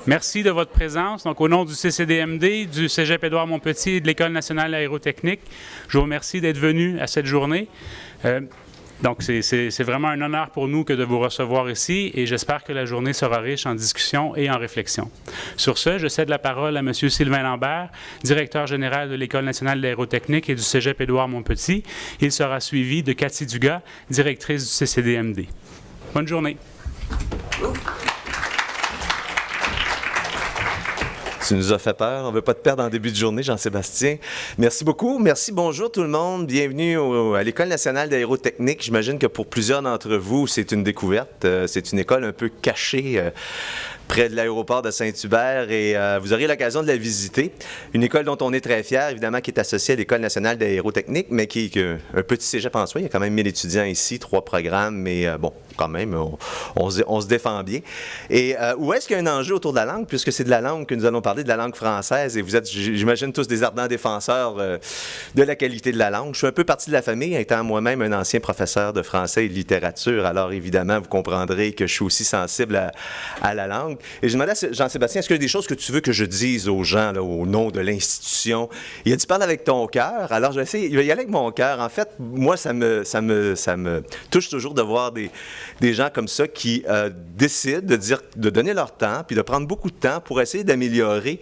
Merci de votre présence. Donc, au nom du CCDMD, du Cégep Édouard-Montpetit et de l'École nationale aérotechnique, je vous remercie d'être venus à cette journée. Donc, c'est vraiment un honneur pour nous que de vous recevoir ici et j'espère que la journée sera riche en discussion et en réflexion. Sur ce, je cède la parole à M. Sylvain Lambert, directeur général de l'École nationale d'aérotechnique et du Cégep Édouard-Montpetit. Il sera suivi de Cathy Dugas, directrice du CCDMD. Bonne journée. Tu nous as fait peur. On ne veut pas te perdre en début de journée, Jean-Sébastien. Merci beaucoup. Merci. Bonjour tout le monde. Bienvenue à l'École nationale d'aérotechnique. J'imagine que pour plusieurs d'entre vous, c'est une découverte. C'est une école un peu cachée près de l'aéroport de Saint-Hubert et vous aurez l'occasion de la visiter. Une école dont on est très fiers, évidemment, qui est associée à l'École nationale d'aérotechnique, mais qui est un petit cégep en soi. Il y a quand même 1000 étudiants ici, 3 programmes, mais bon, quand même, on se défend bien. Et où est-ce qu'il y a un enjeu autour de la langue, puisque c'est de la langue que nous allons parler, de la langue française, et vous êtes, j'imagine, tous des ardents défenseurs de la qualité de la langue. Je suis un peu partie de la famille, étant moi-même un ancien professeur de français et de littérature, alors évidemment, vous comprendrez que je suis aussi sensible à la langue. Et je demandais à Jean-Sébastien, est-ce qu'il y a des choses que tu veux que je dise aux gens, là, au nom de l'institution? Il a dit, parle avec ton cœur. Alors, je vais essayer, il va y aller avec mon cœur. En fait, moi, ça me touche toujours de voir des gens comme ça qui décident de donner leur temps, puis de prendre beaucoup de temps pour essayer d'améliorer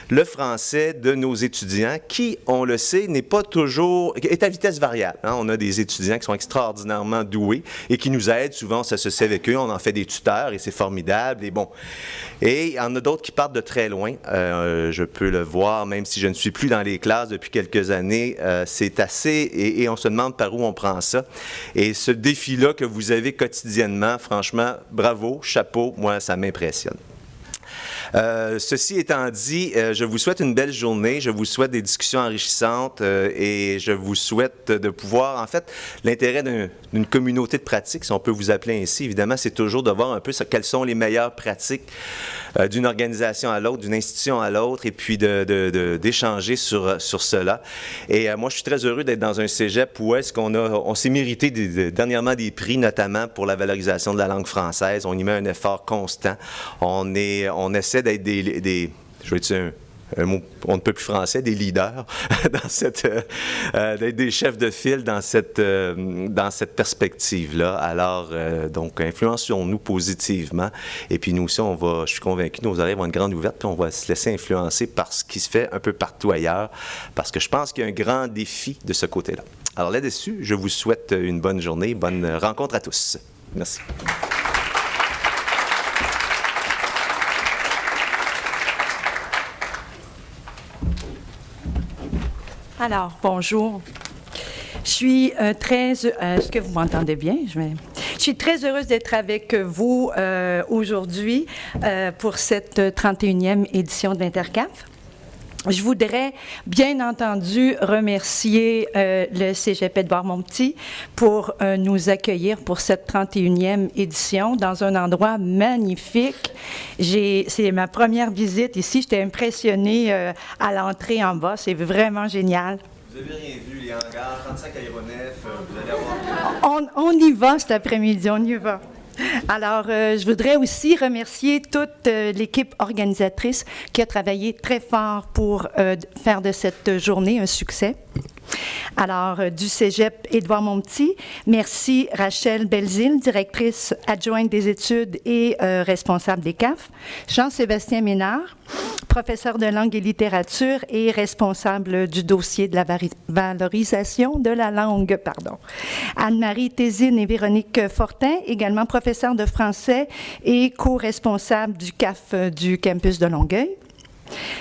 le français de nos étudiants, qui, on le sait, n'est pas toujours, est à vitesse variable. Hein? On a des étudiants qui sont extraordinairement doués et qui nous aident souvent, on s'associe avec eux, on en fait des tuteurs et c'est formidable. Et bon, et il y en a d'autres qui partent de très loin. Je peux le voir, même si je ne suis plus dans les classes depuis quelques années. C'est assez, et on se demande par où on prend ça. Et ce défi-là que vous avez quotidiennement, franchement, bravo, chapeau, moi, ça m'impressionne. Ceci étant dit, je vous souhaite une belle journée, je vous souhaite des discussions enrichissantes et je vous souhaite de pouvoir, en fait, l'intérêt d'une communauté de pratique, si on peut vous appeler ainsi, évidemment, c'est toujours de voir un peu quelles sont les meilleures pratiques d'une organisation à l'autre, d'une institution à l'autre, et puis d'échanger sur cela. Et moi, je suis très heureux d'être dans un cégep où est-ce on s'est mérité dernièrement des prix, notamment pour la valorisation de la langue française. On y met un effort constant. On essaie d'être je vais dire un mot, on ne peut plus français, des leaders, d'être des chefs de file dans cette perspective-là. Alors, donc, influençons-nous positivement. Et puis, nous aussi, je suis convaincu que nos oreilles vont être grandes ouvertes, puis on va se laisser influencer par ce qui se fait un peu partout ailleurs, parce que je pense qu'il y a un grand défi de ce côté-là. Alors, là-dessus, je vous souhaite une bonne journée, bonne rencontre à tous. Merci. Alors, bonjour. Je suis est-ce que vous m'entendez bien? Je suis très heureuse d'être avec vous aujourd'hui pour cette 31e édition de l'Intercaf. Je voudrais, bien entendu, remercier le Cégep Édouard-Montpetit pour nous accueillir pour cette 31e édition dans un endroit magnifique. C'est ma première visite ici. J'étais impressionnée à l'entrée en bas. C'est vraiment génial. Vous n'avez rien vu, les hangars, 35 aéronefs, vous allez avoir... On y va cet après-midi, on y va. Alors, je voudrais aussi remercier toute l'équipe organisatrice qui a travaillé très fort pour faire de cette journée un succès. Alors, du Cégep Édouard-Montpetit, merci Rachel Belzile, directrice adjointe des études et responsable des CAF, Jean-Sébastien Ménard, professeur de langue et littérature et responsable du dossier de la valorisation de la langue, Anne-Marie Tézine et Véronique Fortin, également professeurs de français et co-responsables du CAF du campus de Longueuil.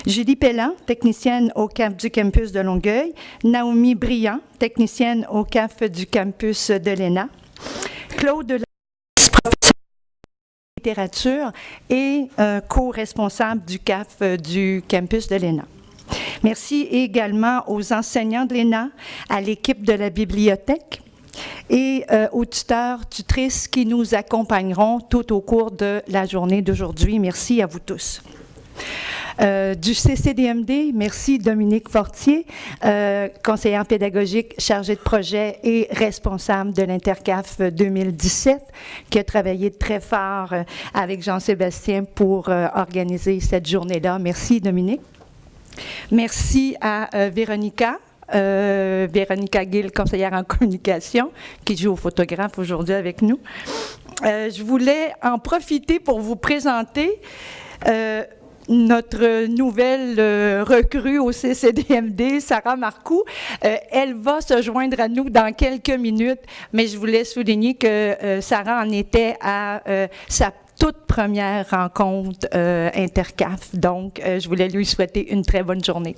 Julie Pellan, technicienne au CAF du campus de Longueuil. Naomi Briand, technicienne au CAF du campus de l'ENA. Claude Lavis, professeur de littérature et co-responsable du CAF du campus de l'ENA. Merci également aux enseignants de l'ENA, à l'équipe de la bibliothèque et aux tuteurs, tutrices qui nous accompagneront tout au cours de la journée d'aujourd'hui. Merci à vous tous. Du CCDMD, merci Dominique Fortier, conseillère pédagogique chargée de projet et responsable de l'Intercaf 2017, qui a travaillé très fort avec Jean-Sébastien pour organiser cette journée-là. Merci Dominique. Merci à Véronica Gill, conseillère en communication, qui joue au photographe aujourd'hui avec nous. Je voulais en profiter pour vous présenter notre nouvelle recrue au CCDMD, Sarah Marcoux. Elle va se joindre à nous dans quelques minutes, mais je voulais souligner que Sarah en était à sa toute première rencontre Intercaf. Donc, je voulais lui souhaiter une très bonne journée.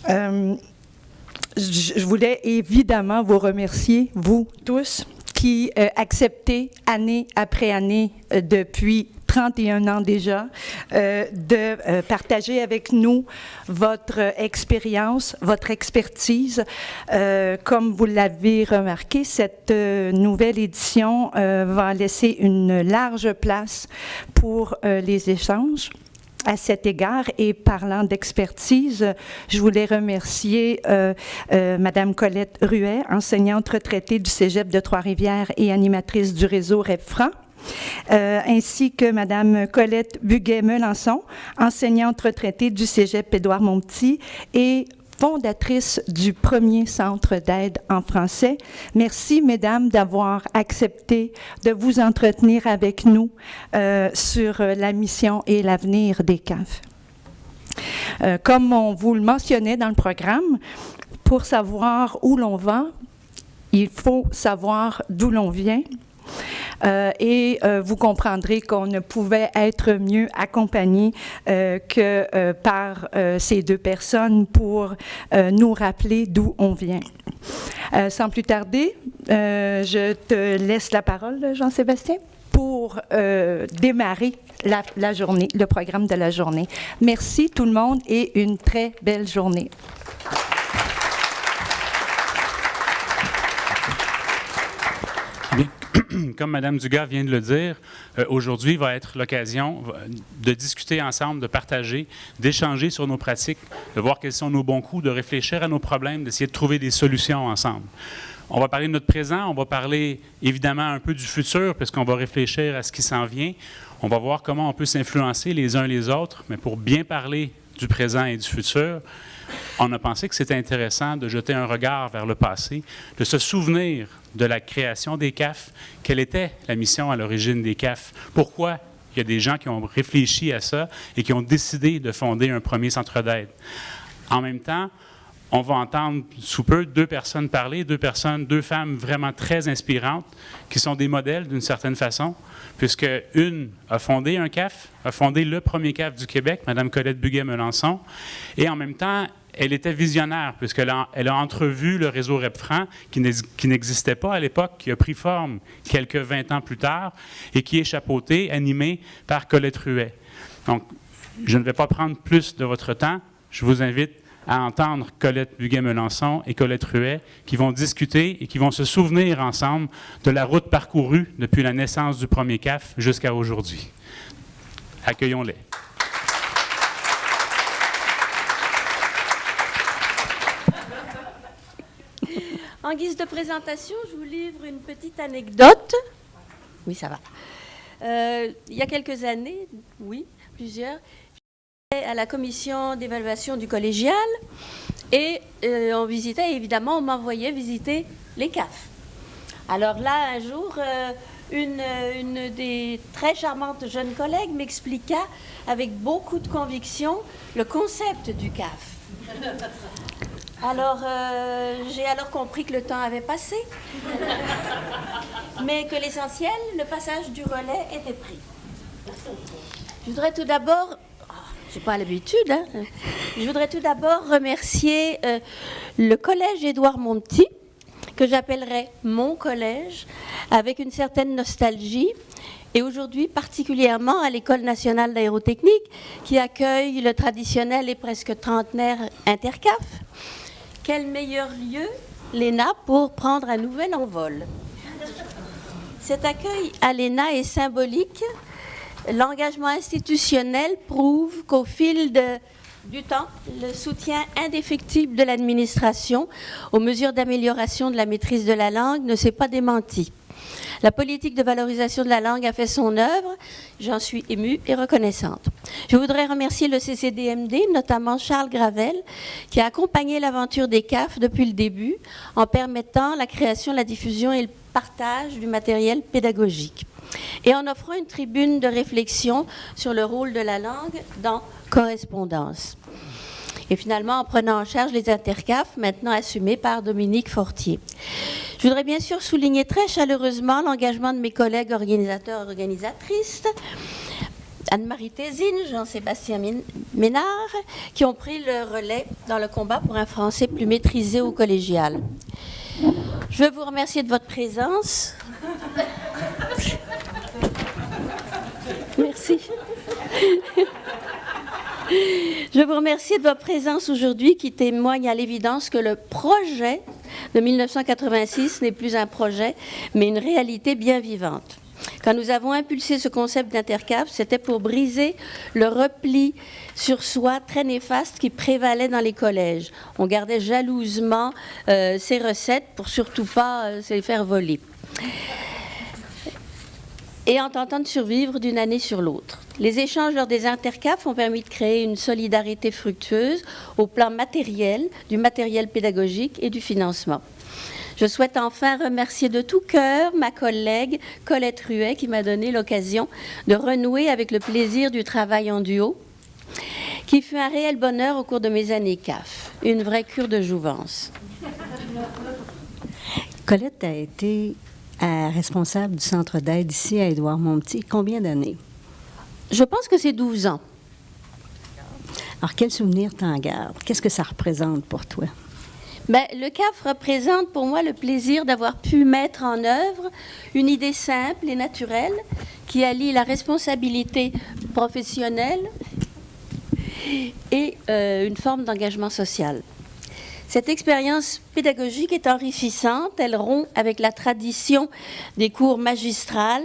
Je voulais évidemment vous remercier, vous tous, qui acceptez année après année, depuis 31 ans déjà, de partager avec nous votre expérience, votre expertise. Comme vous l'avez remarqué, cette nouvelle édition va laisser une large place pour les échanges. À cet égard, et parlant d'expertise, je voulais remercier Madame Colette Ruet, enseignante retraitée du Cégep de Trois-Rivières et animatrice du réseau REPFRAN, ainsi que Madame Colette Buguet-Melançon, enseignante retraitée du Cégep Édouard-Montpetit et fondatrice du premier centre d'aide en français. Merci, mesdames, d'avoir accepté de vous entretenir avec nous sur la mission et l'avenir des CAF. Comme on vous le mentionnait dans le programme, pour savoir où l'on va, il faut savoir d'où l'on vient. Et vous comprendrez qu'on ne pouvait être mieux accompagné que par ces deux personnes pour nous rappeler d'où on vient. Sans plus tarder, je te laisse la parole, Jean-Sébastien, pour démarrer la journée, le programme de la journée. Merci tout le monde et une très belle journée. Bien. Comme Mme Dugas vient de le dire, aujourd'hui va être l'occasion de discuter ensemble, de partager, d'échanger sur nos pratiques, de voir quels sont nos bons coups, de réfléchir à nos problèmes, d'essayer de trouver des solutions ensemble. On va parler de notre présent, on va parler évidemment un peu du futur, puisqu'on va réfléchir à ce qui s'en vient. On va voir comment on peut s'influencer les uns les autres, mais pour bien parler du présent et du futur, on a pensé que c'était intéressant de jeter un regard vers le passé, de se souvenir de la création des CAF, quelle était la mission à l'origine des CAF, pourquoi il y a des gens qui ont réfléchi à ça et qui ont décidé de fonder un premier centre d'aide. En même temps, on va entendre sous peu deux personnes parler, deux femmes vraiment très inspirantes, qui sont des modèles d'une certaine façon, puisque une a fondé un CAF, a fondé le premier CAF du Québec, Mme Colette Buguet-Melançon, et en même temps, elle était visionnaire, puisqu'elle a entrevu le réseau REPFRAN, qui n'existait pas à l'époque, qui a pris forme quelques 20 ans plus tard, et qui est chapeauté, animé par Colette Ruet. Donc, je ne vais pas prendre plus de votre temps. Je vous invite à entendre Colette Buguet-Melançon et Colette Ruet, qui vont discuter et qui vont se souvenir ensemble de la route parcourue depuis la naissance du premier CAF jusqu'à aujourd'hui. Accueillons-les. En guise de présentation, je vous livre une petite anecdote. Oui, ça va. Il y a quelques années, oui, plusieurs, j'étais à la commission d'évaluation du collégial et on visitait, évidemment, on m'envoyait visiter les CAF. Alors là, un jour, une des très charmantes jeunes collègues m'expliqua avec beaucoup de conviction le concept du CAF. Alors, j'ai alors compris que le temps avait passé, mais que l'essentiel, le passage du relais, était pris. Je voudrais tout d'abord, j'ai pas l'habitude, hein, je voudrais tout d'abord remercier le collège Édouard-Montpetit, que j'appellerais mon collège, avec une certaine nostalgie, et aujourd'hui particulièrement à l'École nationale d'aérotechnique, qui accueille le traditionnel et presque trentenaire Intercaf. Quel meilleur lieu, l'ENA, pour prendre un nouvel envol. Cet accueil à l'ENA est symbolique l'engagement institutionnel prouve qu'au fil du temps, le soutien indéfectible de l'administration aux mesures d'amélioration de la maîtrise de la langue ne s'est pas démenti. La politique de valorisation de la langue a fait son œuvre. J'en suis émue et reconnaissante. Je voudrais remercier le CCDMD, notamment Charles Gravel, qui a accompagné l'aventure des CAF depuis le début en permettant la création, la diffusion et le partage du matériel pédagogique et en offrant une tribune de réflexion sur le rôle de la langue dans Correspondance. Et finalement, en prenant en charge les intercaf, maintenant assumés par Dominique Fortier. Je voudrais bien sûr souligner très chaleureusement l'engagement de mes collègues organisateurs et organisatrices, Anne-Marie Tézine, Jean-Sébastien Ménard, qui ont pris le relais dans le combat pour un français plus maîtrisé au collégial. Je veux vous remercier de votre présence. Merci. Je vous remercie de votre présence aujourd'hui qui témoigne à l'évidence que le projet de 1986 n'est plus un projet, mais une réalité bien vivante. Quand nous avons impulsé ce concept d'intercap, c'était pour briser le repli sur soi très néfaste qui prévalait dans les collèges. On gardait jalousement ces recettes pour surtout pas se les faire voler. Et en tentant de survivre d'une année sur l'autre. Les échanges lors des intercaps ont permis de créer une solidarité fructueuse au plan matériel, du matériel pédagogique et du financement. Je souhaite enfin remercier de tout cœur ma collègue Colette Ruet qui m'a donné l'occasion de renouer avec le plaisir du travail en duo, qui fut un réel bonheur au cours de mes années CAF, une vraie cure de jouvence. Colette a été responsable du centre d'aide ici à Édouard-Montpetit. Combien d'années? Je pense que c'est 12 ans. Alors, quel souvenir t'en gardes? Qu'est-ce que ça représente pour toi? Ben, le CAF représente pour moi le plaisir d'avoir pu mettre en œuvre une idée simple et naturelle qui allie la responsabilité professionnelle et une forme d'engagement social. Cette expérience pédagogique est enrichissante. Elle rompt avec la tradition des cours magistrales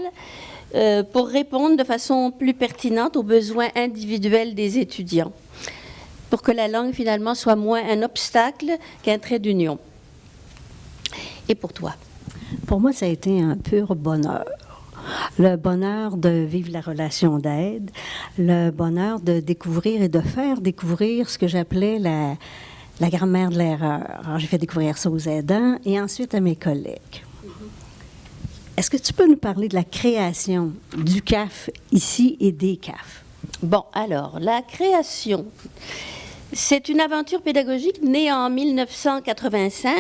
pour répondre de façon plus pertinente aux besoins individuels des étudiants, pour que la langue finalement soit moins un obstacle qu'un trait d'union. Et pour toi? Pour moi, ça a été un pur bonheur. Le bonheur de vivre la relation d'aide, le bonheur de découvrir et de faire découvrir ce que j'appelais la grammaire de l'erreur. Alors, j'ai fait découvrir ça aux aidants et ensuite à mes collègues. Est-ce que tu peux nous parler de la création du CAF ici et des CAF? Bon, alors, la création, c'est une aventure pédagogique née en 1985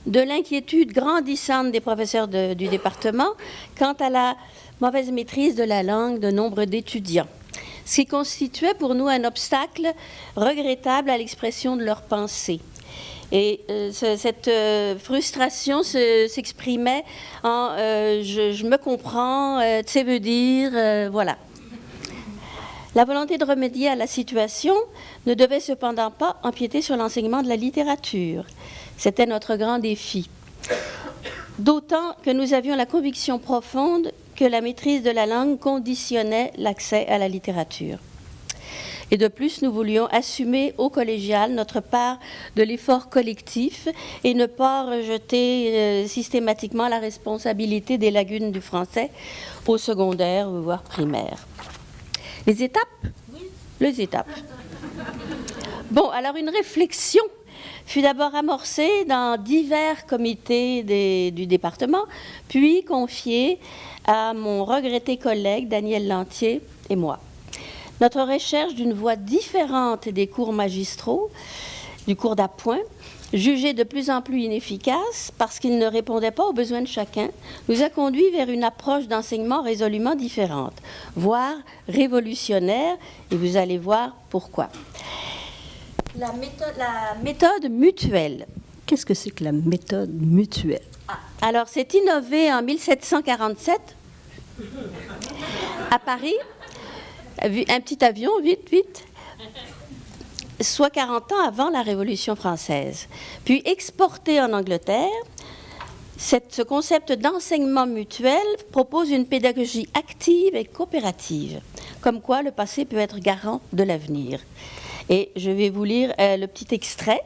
de l'inquiétude grandissante des professeurs du département quant à la mauvaise maîtrise de la langue de nombre d'étudiants, ce qui constituait pour nous un obstacle regrettable à l'expression de leurs pensées. Et cette frustration s'exprimait en je me comprends, tu sais veut dire, voilà. La volonté de remédier à la situation ne devait cependant pas empiéter sur l'enseignement de la littérature. C'était notre grand défi. D'autant que nous avions la conviction profonde que la maîtrise de la langue conditionnait l'accès à la littérature. Et de plus, nous voulions assumer au collégial notre part de l'effort collectif et ne pas rejeter systématiquement la responsabilité des lacunes du français au secondaire, voire primaire. Les étapes? Oui. Les étapes. Bon, alors une réflexion fut d'abord amorcée dans divers comités du département, puis confiée à mon regretté collègue Daniel Lantier et moi. Notre recherche d'une voie différente des cours magistraux, du cours d'appoint, jugé de plus en plus inefficace parce qu'il ne répondait pas aux besoins de chacun, nous a conduit vers une approche d'enseignement résolument différente, voire révolutionnaire, et vous allez voir pourquoi. La méthode mutuelle. Qu'est-ce que c'est que la méthode mutuelle? Alors, c'est innové en 1747 à Paris. Un petit avion, vite, soit 40 ans avant la Révolution française, puis exporté en Angleterre, Ce concept d'enseignement mutuel propose une pédagogie active et coopérative, comme quoi le passé peut être garant de l'avenir. Et je vais vous lire le petit extrait.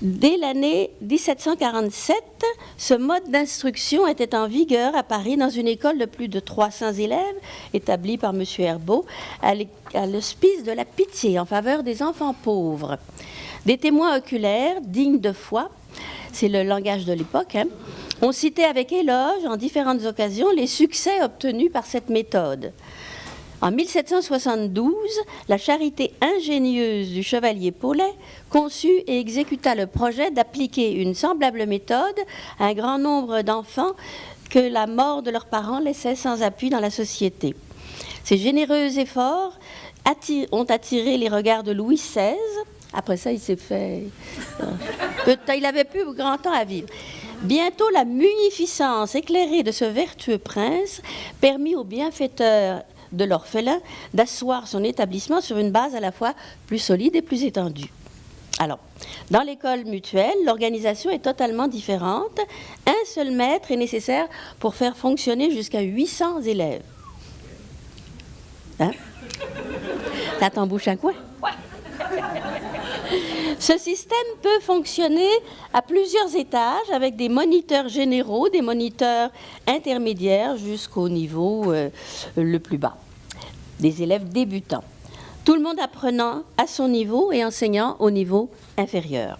Dès l'année 1747, ce mode d'instruction était en vigueur à Paris dans une école de plus de 300 élèves, établie par M. Herbeau, à l'hospice de la Pitié en faveur des enfants pauvres. Des témoins oculaires, dignes de foi, c'est le langage de l'époque, ont cité avec éloge en différentes occasions les succès obtenus par cette méthode. En 1772, la charité ingénieuse du chevalier Paulet conçut et exécuta le projet d'appliquer une semblable méthode à un grand nombre d'enfants que la mort de leurs parents laissait sans appui dans la société. Ces généreux efforts ont attiré les regards de Louis XVI. Après ça, il s'est fait... il n'avait plus grand temps à vivre. Bientôt, la munificence éclairée de ce vertueux prince permit aux bienfaiteurs de l'orphelin d'asseoir son établissement sur une base à la fois plus solide et plus étendue. Alors, dans l'école mutuelle, l'organisation est totalement différente. Un seul maître est nécessaire pour faire fonctionner jusqu'à 800 élèves. Hein? Ça t'en bouche un coin? Ouais. Ce système peut fonctionner à plusieurs étages avec des moniteurs généraux, des moniteurs intermédiaires jusqu'au niveau le plus bas, des élèves débutants. Tout le monde apprenant à son niveau et enseignant au niveau inférieur.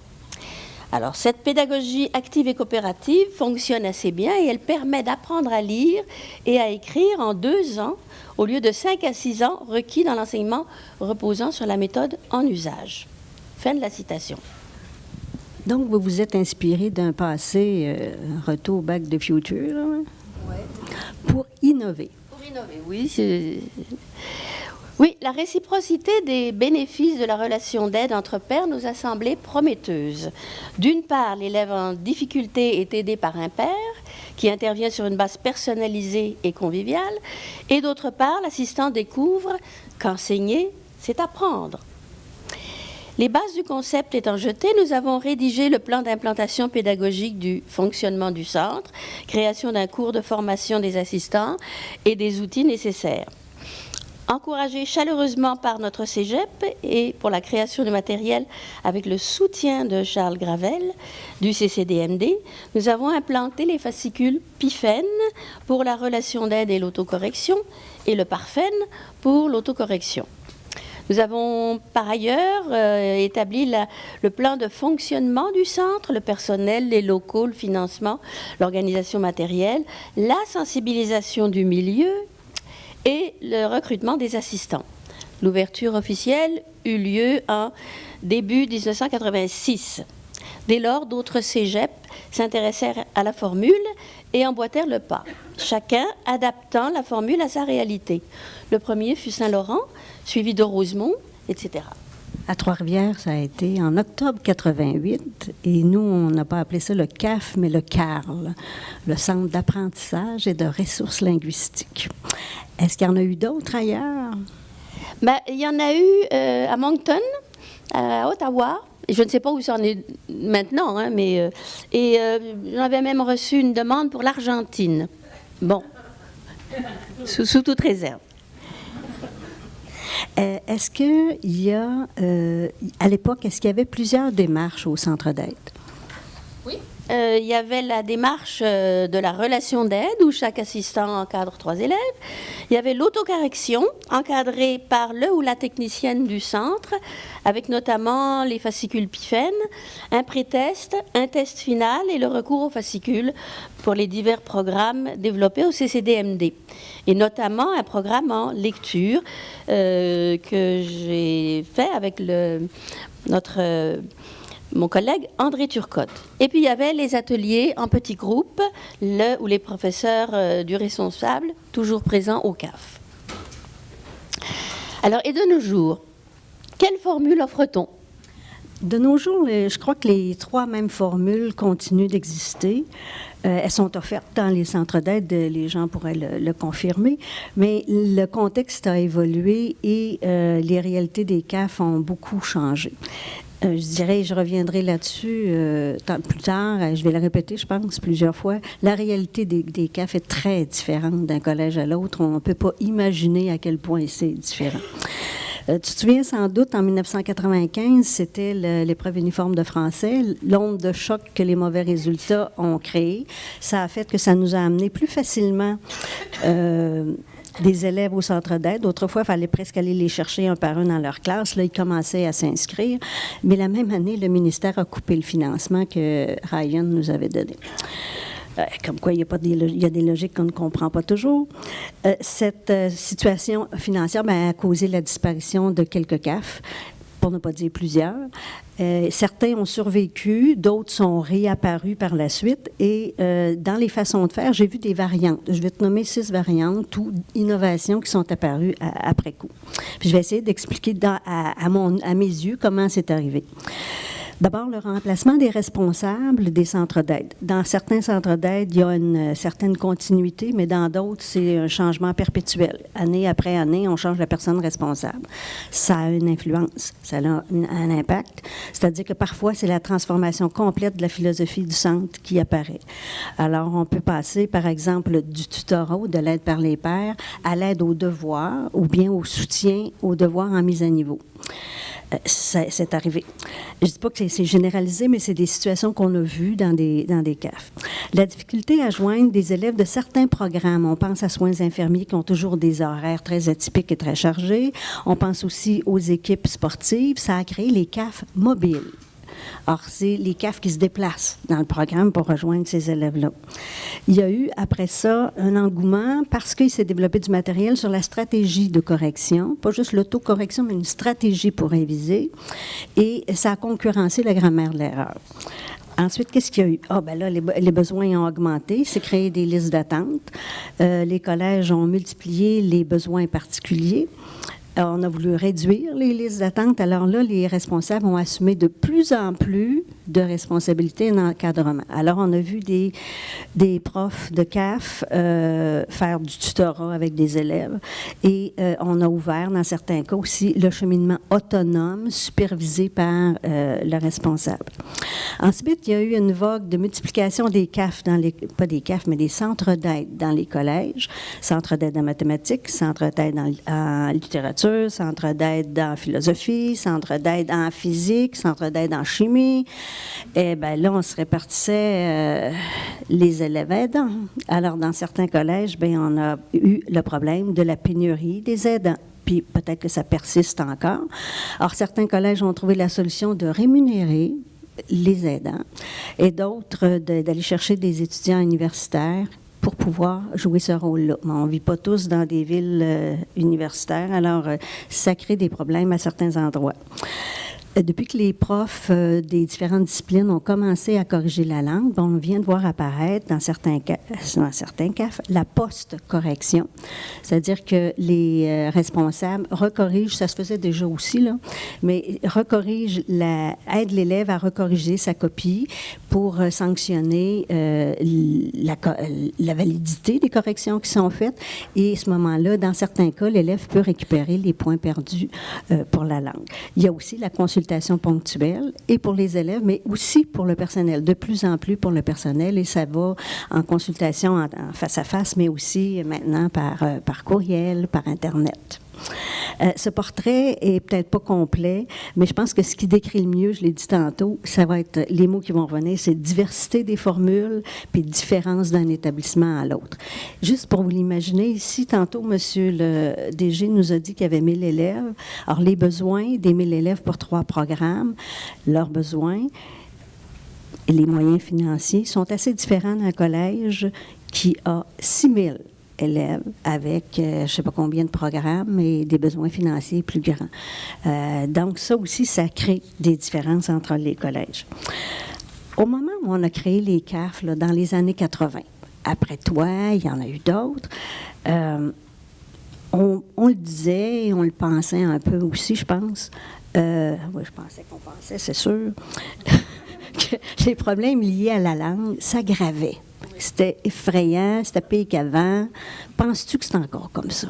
Alors, cette pédagogie active et coopérative fonctionne assez bien et elle permet d'apprendre à lire et à écrire en 2 ans au lieu de 5 à 6 ans requis dans l'enseignement reposant sur la méthode en usage. Fin de la citation. Donc, vous vous êtes inspiré d'un passé retour back to future, Ouais. Pour innover. Pour innover, oui. Oui, la réciprocité des bénéfices de la relation d'aide entre pairs nous a semblé prometteuse. D'une part, l'élève en difficulté est aidé par un père qui intervient sur une base personnalisée et conviviale, et d'autre part, l'assistant découvre qu'enseigner, c'est apprendre. Les bases du concept étant jetées, nous avons rédigé le plan d'implantation pédagogique du fonctionnement du centre, création d'un cours de formation des assistants et des outils nécessaires. Encouragé chaleureusement par notre cégep et pour la création de matériel avec le soutien de Charles Gravel du CCDMD, nous avons implanté les fascicules PIFEN pour la relation d'aide et l'autocorrection et le PARFEN pour l'autocorrection. Nous avons par ailleurs établi le plan de fonctionnement du centre, le personnel, les locaux, le financement, l'organisation matérielle, la sensibilisation du milieu et le recrutement des assistants. L'ouverture officielle eut lieu en début 1986. Dès lors, d'autres cégeps s'intéressèrent à la formule et emboîtèrent le pas, chacun adaptant la formule à sa réalité. Le premier fut Saint-Laurent, suivi de Rosemont, etc. À Trois-Rivières, ça a été en octobre 88, et nous, on n'a pas appelé ça le CAF, mais le CARL, le Centre d'apprentissage et de ressources linguistiques. Est-ce qu'il y en a eu d'autres ailleurs? Il y en a eu à Moncton, à Ottawa. Je ne sais pas où ça en est maintenant, hein, mais j'en avais même reçu une demande pour l'Argentine. Bon, sous toute réserve. Est-ce qu'il y a, à l'époque, est-ce qu'il y avait plusieurs démarches au centre d'aide? Oui. Il y avait la démarche de la relation d'aide où chaque assistant encadre 3 élèves. Il y avait l'autocorrection encadrée par le ou la technicienne du centre avec notamment les fascicules PIFEN, un pré-test, un test final et le recours aux fascicules pour les divers programmes développés au CCDMD. Et notamment un programme en lecture que j'ai fait avec mon collègue André Turcotte. Et puis il y avait les ateliers en petits groupes, où les professeurs du responsable, toujours présents au CAF. Alors, et de nos jours, quelle formule offre-t-on? De nos jours, je crois que les 3 mêmes formules continuent d'exister. Elles sont offertes dans les centres d'aide, les gens pourraient le confirmer, mais le contexte a évolué et les réalités des CAF ont beaucoup changé. Je dirais, je reviendrai là-dessus plus tard, je vais le répéter, je pense, plusieurs fois. La réalité des CAF est très différente d'un collège à l'autre. On ne peut pas imaginer à quel point c'est différent. Tu te souviens sans doute, en 1995, c'était l'épreuve uniforme de français, l'onde de choc que les mauvais résultats ont créée. Ça a fait que ça nous a amené plus facilement des élèves au centre d'aide. Autrefois, il fallait presque aller les chercher un par un dans leur classe. Là, ils commençaient à s'inscrire. Mais la même année, le ministère a coupé le financement que Ryan nous avait donné. Comme quoi, il y a des logiques qu'on ne comprend pas toujours. Cette situation financière a causé la disparition de quelques CAF, pour ne pas dire plusieurs. Certains ont survécu, d'autres sont réapparus par la suite. Et dans les façons de faire, j'ai vu des variantes. Je vais te nommer 6 variantes ou innovations qui sont apparues après coup. Puis je vais essayer d'expliquer à mes yeux comment c'est arrivé. D'abord, le remplacement des responsables des centres d'aide. Dans certains centres d'aide, il y a une certaine continuité, mais dans d'autres, c'est un changement perpétuel. Année après année, on change la personne responsable. Ça a une influence, ça a un impact. C'est-à-dire que parfois, c'est la transformation complète de la philosophie du centre qui apparaît. Alors, on peut passer, par exemple, du tutorat ou de l'aide par les pairs à l'aide aux devoirs ou bien au soutien aux devoirs en mise à niveau. C'est arrivé. Je ne dis pas que c'est généralisé, mais c'est des situations qu'on a vues dans des CAF. La difficulté à joindre des élèves de certains programmes, on pense à soins infirmiers qui ont toujours des horaires très atypiques et très chargés. On pense aussi aux équipes sportives. Ça a créé les CAF mobiles. Or, c'est les CAF qui se déplacent dans le programme pour rejoindre ces élèves-là. Il y a eu, après ça, un engouement parce qu'il s'est développé du matériel sur la stratégie de correction, pas juste l'autocorrection, mais une stratégie pour réviser, et ça a concurrencé la grammaire de l'erreur. Ensuite, qu'est-ce qu'il y a eu? Là, les besoins ont augmenté. C'est créé des listes d'attente. Les collèges ont multiplié les besoins particuliers. On a voulu réduire les listes d'attente. Alors là, les responsables ont assumé de plus en plus de responsabilités d'encadrement. Alors, on a vu des profs de CAF faire du tutorat avec des élèves et on a ouvert, dans certains cas aussi, le cheminement autonome supervisé par le responsable. Ensuite, il y a eu une vogue de multiplication des CAF, pas des CAF, mais des centres d'aide dans les collèges. Centres d'aide en mathématiques, centres d'aide en littérature, centre d'aide en philosophie, centre d'aide en physique, centre d'aide en chimie. Et bien là, on se répartissait les élèves aidants. Alors, dans certains collèges, bien, on a eu le problème de la pénurie des aidants. Puis peut-être que ça persiste encore. Alors, certains collèges ont trouvé la solution de rémunérer les aidants et d'autres d'aller chercher des étudiants universitaires pour pouvoir jouer ce rôle-là. Mais on ne vit pas tous dans des villes universitaires, alors ça crée des problèmes à certains endroits. Depuis que les profs des différentes disciplines ont commencé à corriger la langue, on vient de voir apparaître dans certains cas la post-correction. C'est-à-dire que les responsables recorrigent, ça se faisait déjà aussi, là, mais aident l'élève à recorriger sa copie pour sanctionner la validité des corrections qui sont faites. Et à ce moment-là, dans certains cas, l'élève peut récupérer les points perdus pour la langue. Il y a aussi la consultation ponctuelle et pour les élèves, mais aussi pour le personnel, de plus en plus pour le personnel, et ça va en consultation en face à face, mais aussi maintenant par courriel, par Internet. Ce portrait est peut-être pas complet, mais je pense que ce qui décrit le mieux, je l'ai dit tantôt, ça va être les mots qui vont revenir, c'est diversité des formules puis différence d'un établissement à l'autre. Juste pour vous l'imaginer, ici, tantôt, monsieur le DG nous a dit qu'il y avait 1000 élèves. Alors, les besoins des 1000 élèves pour 3 programmes, leurs besoins et les moyens financiers sont assez différents d'un collège qui a 6000 élèves avec je ne sais pas combien de programmes et des besoins financiers plus grands. Donc, ça aussi, ça crée des différences entre les collèges. Au moment où on a créé les CAF, là, dans les années 80, après toi, il y en a eu d'autres, on le disait et on le pensait un peu aussi, je pense. Oui, je pensais qu'on pensait, c'est sûr, que les problèmes liés à la langue s'aggravaient. C'était effrayant, c'était pire qu'avant. Penses-tu que c'est encore comme ça?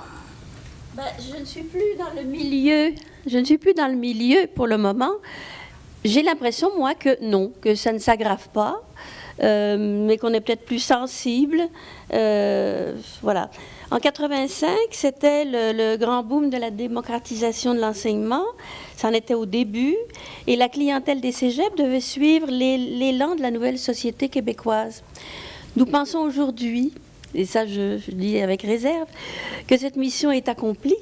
Je ne suis plus dans le milieu. Je ne suis plus dans le milieu pour le moment. j'ai l'impression, moi, que non, que ça ne s'aggrave pas, mais qu'on est peut-être plus sensible. Voilà. En 85, c'était le grand boom de la démocratisation de l'enseignement. Ça en était au début. Et la clientèle des cégeps devait suivre l'élan de la nouvelle société québécoise. Nous pensons aujourd'hui, et ça je dis avec réserve, que cette mission est accomplie.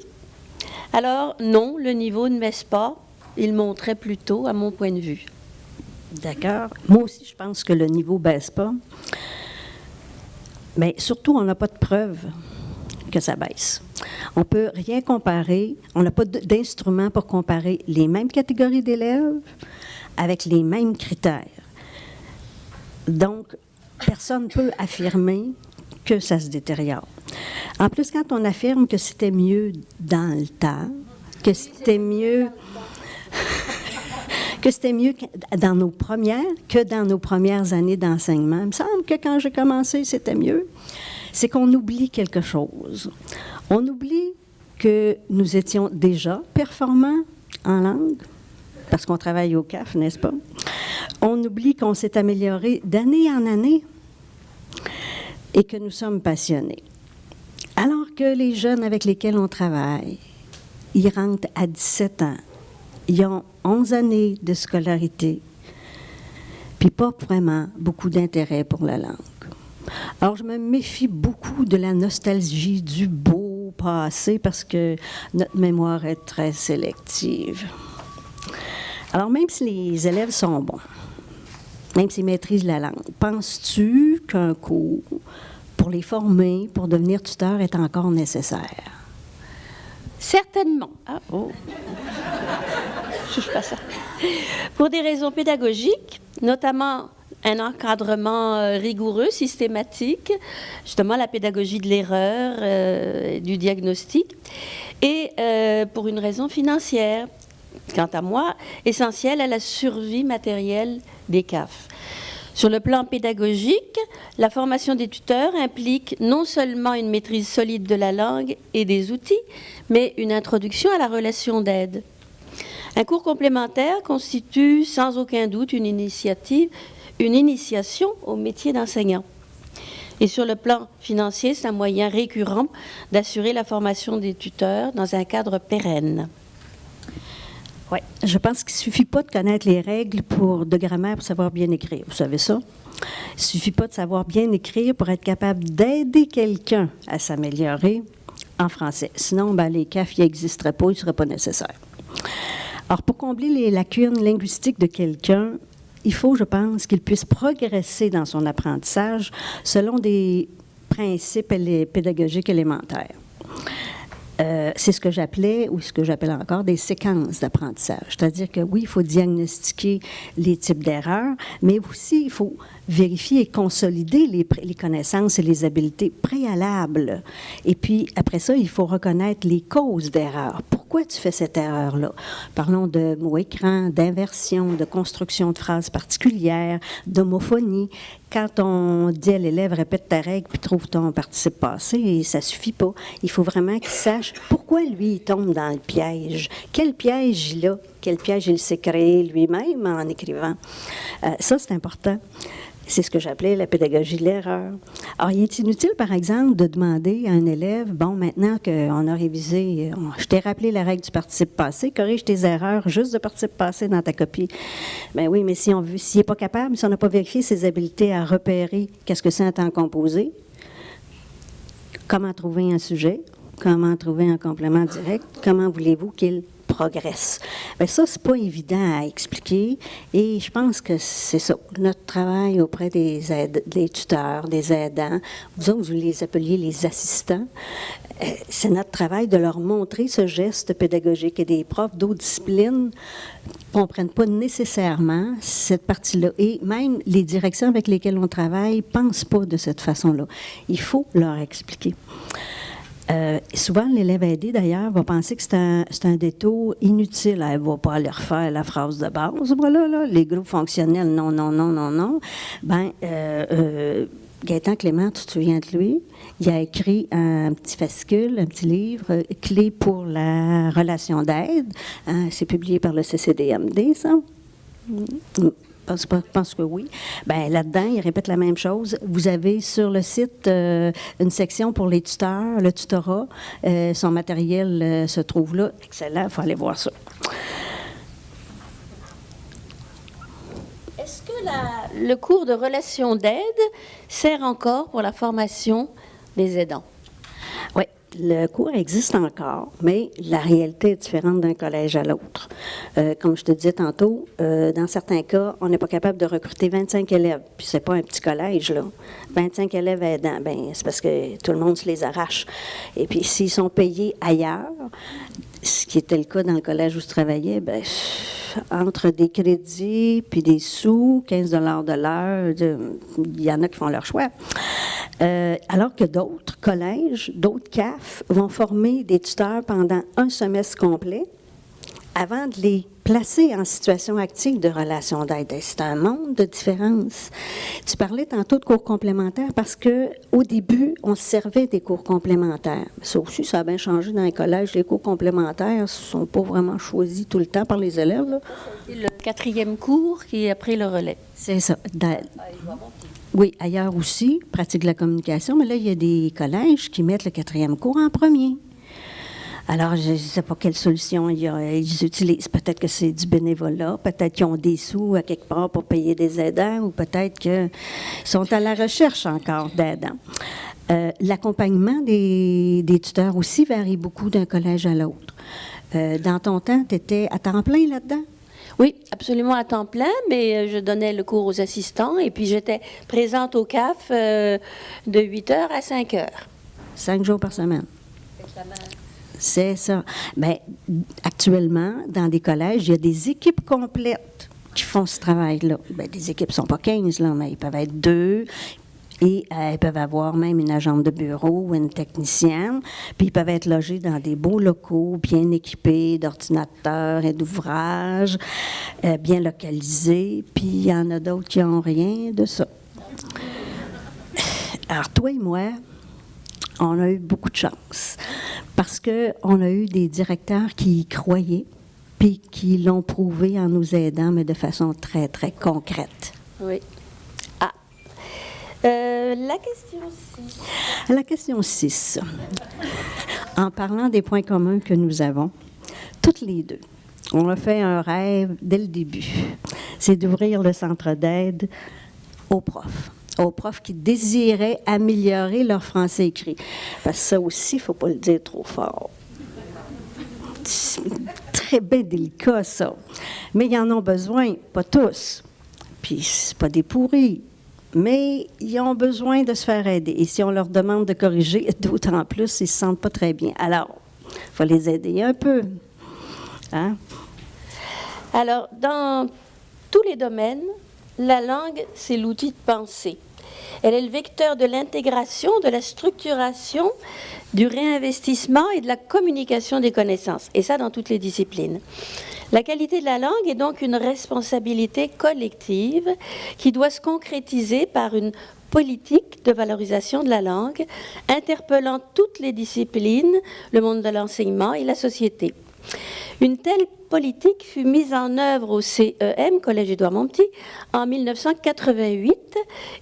Alors non, le niveau ne baisse pas. Il monterait plutôt, à mon point de vue. D'accord. Moi aussi, je pense que le niveau ne baisse pas. Mais surtout, on n'a pas de preuve que ça baisse. On ne peut rien comparer. On n'a pas d'instrument pour comparer les mêmes catégories d'élèves avec les mêmes critères. Donc, personne ne peut affirmer que ça se détériore. En plus, quand on affirme que c'était mieux dans le temps, que c'était mieux que dans nos premières années d'enseignement. Il me semble que quand j'ai commencé, c'était mieux. C'est qu'on oublie quelque chose. On oublie que nous étions déjà performants en langue, parce qu'on travaille au CAF, n'est-ce pas? On oublie qu'on s'est amélioré d'année en année et que nous sommes passionnés. Alors que les jeunes avec lesquels on travaille, ils rentrent à 17 ans. Ils ont 11 années de scolarité, puis pas vraiment beaucoup d'intérêt pour la langue. Alors, je me méfie beaucoup de la nostalgie du beau passé parce que notre mémoire est très sélective. Alors, même si les élèves sont bons, même s'ils maîtrisent la langue, penses-tu qu'un cours pour les former, pour devenir tuteur, est encore nécessaire? Certainement. Ah, oh. Je touche pas ça. Pour des raisons pédagogiques, notamment un encadrement rigoureux, systématique, justement la pédagogie de l'erreur, du diagnostic, et pour une raison financière, quant à moi, essentielle à la survie matérielle des CAF. Sur le plan pédagogique, la formation des tuteurs implique non seulement une maîtrise solide de la langue et des outils, mais une introduction à la relation d'aide. Un cours complémentaire constitue sans aucun doute une initiation au métier d'enseignant. Et sur le plan financier, c'est un moyen récurrent d'assurer la formation des tuteurs dans un cadre pérenne. Oui, je pense qu'il ne suffit pas de connaître les règles de grammaire pour savoir bien écrire. Vous savez ça? Il ne suffit pas de savoir bien écrire pour être capable d'aider quelqu'un à s'améliorer en français. Sinon, les CAF n'existeraient pas, ils ne seraient pas nécessaires. Alors, pour combler les lacunes linguistiques de quelqu'un, il faut, je pense, qu'il puisse progresser dans son apprentissage selon des principes pédagogiques élémentaires. C'est ce que j'appelais, ou ce que j'appelle encore, des séquences d'apprentissage. C'est-à-dire que oui, il faut diagnostiquer les types d'erreurs, mais aussi il faut vérifier et consolider les connaissances et les habiletés préalables. Et puis, après ça, il faut reconnaître les causes d'erreurs. Pourquoi tu fais cette erreur-là? Parlons de mots écrans, d'inversion, de construction de phrases particulières, d'homophonie. Quand on dit à l'élève, répète ta règle, puis trouve ton participe passé, ça ne suffit pas. Il faut vraiment qu'il sache pourquoi lui, il tombe dans le piège. Quel piège il a? Quel piège il s'est créé lui-même en écrivant? Ça, c'est important. C'est ce que j'appelais la pédagogie de l'erreur. Alors, il est inutile, par exemple, de demander à un élève, bon, maintenant qu'on a révisé, je t'ai rappelé la règle du participe passé, corrige tes erreurs juste de participe passé dans ta copie. Bien oui, mais s'il n'est pas capable, si on n'a pas vérifié ses habiletés à repérer qu'est-ce que c'est un temps composé, comment trouver un sujet, comment trouver un complément direct, comment voulez-vous qu'il progresse. Bien, ça, c'est pas évident à expliquer et je pense que c'est ça. Notre travail auprès des tuteurs, des aidants, vous autres, vous les appeliez les assistants, c'est notre travail de leur montrer ce geste pédagogique et des profs d'autres disciplines ne comprennent pas nécessairement cette partie-là. Et même les directions avec lesquelles on travaille ne pensent pas de cette façon-là. Il faut leur expliquer. Souvent, l'élève aidé, d'ailleurs, va penser que c'est un détour inutile. Elle ne va pas aller refaire la phrase de base. Voilà, là, les groupes fonctionnels, non, non, non, non, non. Gaëtan Clément, tu te souviens de lui? Il a écrit un petit fascicule, un petit livre, Clés pour la relation d'aide. C'est publié par le CCDMD, ça. Je pense que oui. Bien, là-dedans, il répète la même chose. Vous avez sur le site une section pour les tuteurs, le tutorat. Son matériel se trouve là. Excellent, il faut aller voir ça. Est-ce que le cours de relations d'aide sert encore pour la formation des aidants? Oui, le cours existe encore, mais la réalité est différente d'un collège à l'autre. Comme je te disais tantôt, dans certains cas, on n'est pas capable de recruter 25 élèves. Puis c'est pas un petit collège, là. 25 élèves aidants, bien, c'est parce que tout le monde se les arrache. Et puis s'ils sont payés ailleurs, ce qui était le cas dans le collège où je travaillais, bien, entre des crédits puis des sous, 15 de l'heure, il y en a qui font leur choix. Alors que d'autres collèges, d'autres CAF vont former des tuteurs pendant un semestre complet avant de les placer en situation active de relation d'aide. C'est un monde de différence. Tu parlais tantôt de cours complémentaires parce qu'au début, on se servait des cours complémentaires. Ça aussi, ça a bien changé dans les collèges. Les cours complémentaires ne sont pas vraiment choisis tout le temps par les élèves. Là. C'est le 4e cours qui a pris le relais. C'est ça. Oui, ailleurs aussi, pratique de la communication, mais là, il y a des collèges qui mettent le 4e cours en premier. Alors, je ne sais pas quelle solution ils utilisent. Peut-être que c'est du bénévolat, peut-être qu'ils ont des sous à quelque part pour payer des aidants, ou peut-être qu'ils sont à la recherche encore d'aidants. L'accompagnement des tuteurs aussi varie beaucoup d'un collège à l'autre. Dans ton temps, tu étais à temps plein là-dedans? Oui, absolument à temps plein, mais je donnais le cours aux assistants et puis j'étais présente au CAF de 8h à 5h. 5 jours par semaine. C'est ça. Bien, actuellement, dans des collèges, il y a des équipes complètes qui font ce travail-là. Bien, des équipes ne sont pas 15, là, mais ils peuvent être 2. Et ils peuvent avoir même une agente de bureau ou une technicienne. Puis ils peuvent être logés dans des beaux locaux, bien équipés d'ordinateurs et d'ouvrages, bien localisés. Puis il y en a d'autres qui n'ont rien de ça. Alors, toi et moi, on a eu beaucoup de chance parce qu'on a eu des directeurs qui y croyaient puis qui l'ont prouvé en nous aidant, mais de façon très, très concrète. Oui. La question 6. La question 6. En parlant des points communs que nous avons, toutes les deux, on a fait un rêve dès le début. C'est d'ouvrir le centre d'aide aux profs qui désiraient améliorer leur français écrit. Parce que ça aussi, il ne faut pas le dire trop fort. C'est très bien délicat, ça. Mais ils en ont besoin, pas tous. Puis, c'est pas des pourris. Mais ils ont besoin de se faire aider. Et si on leur demande de corriger, d'autant plus, ils ne se sentent pas très bien. Alors, il faut les aider un peu. Hein? Alors, dans tous les domaines, la langue, c'est l'outil de pensée. Elle est le vecteur de l'intégration, de la structuration, du réinvestissement et de la communication des connaissances. Et ça, dans toutes les disciplines. La qualité de la langue est donc une responsabilité collective qui doit se concrétiser par une politique de valorisation de la langue, interpellant toutes les disciplines, le monde de l'enseignement et la société. Une telle politique fut mise en œuvre au CEM, Collège Édouard-Montpetit, en 1988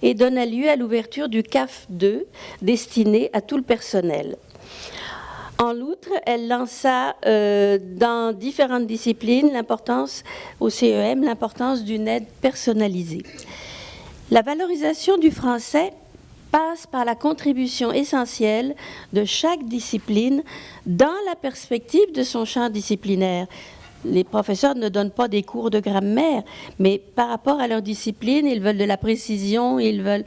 et donna lieu à l'ouverture du CAF 2, destiné à tout le personnel. En outre, elle lança dans différentes disciplines au CEM l'importance d'une aide personnalisée. La valorisation du français passe par la contribution essentielle de chaque discipline dans la perspective de son champ disciplinaire. Les professeurs ne donnent pas des cours de grammaire, mais par rapport à leur discipline, ils veulent de la précision, ils veulent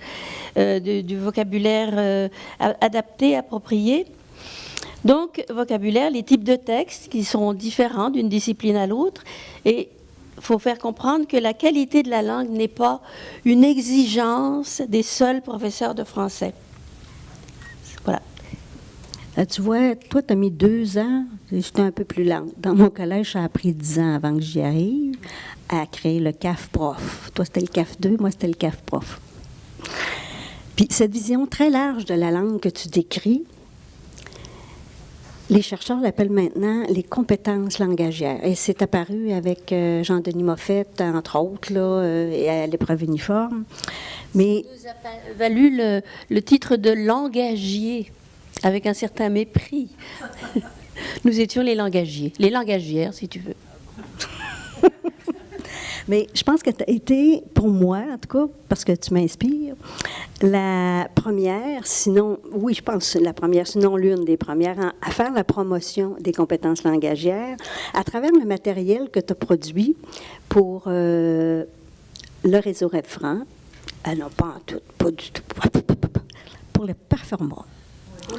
du vocabulaire adapté, approprié. Donc, vocabulaire, les types de textes qui sont différents d'une discipline à l'autre. Et il faut faire comprendre que la qualité de la langue n'est pas une exigence des seuls professeurs de français. Voilà. Tu vois, toi, tu as mis 2 ans, j'étais un peu plus lente. Dans mon collège, ça a pris 10 ans avant que j'y arrive à créer le CAF Prof. Toi, c'était le CAF 2, moi, c'était le CAF Prof. Puis cette vision très large de la langue que tu décris, Les chercheurs l'appellent maintenant les compétences langagières. Et c'est apparu avec Jean-Denis Moffett, entre autres, là, et à l'épreuve uniforme. Mais Ça nous a valu le titre de langagier, avec un certain mépris. Nous étions les langagiers, les langagières, si tu veux. Mais je pense que tu as été, pour moi en tout cas, parce que tu m'inspires, la première, sinon, oui, je pense que c'est la première, sinon l'une des premières, à faire la promotion des compétences langagières à travers le matériel que tu as produit pour le réseau REPFRAN. Ah non, pas en tout, pas du tout. Pour le performant.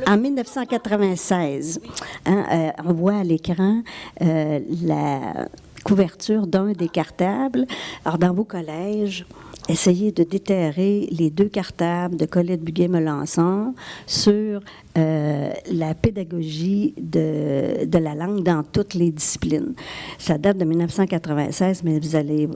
En 1996, on voit à l'écran la couverture d'un des cartables. Alors, dans vos collèges, essayez de déterrer les 2 cartables de Colette Buguet-Melançon sur la pédagogie de la langue dans toutes les disciplines. Ça date de 1996, mais vous allez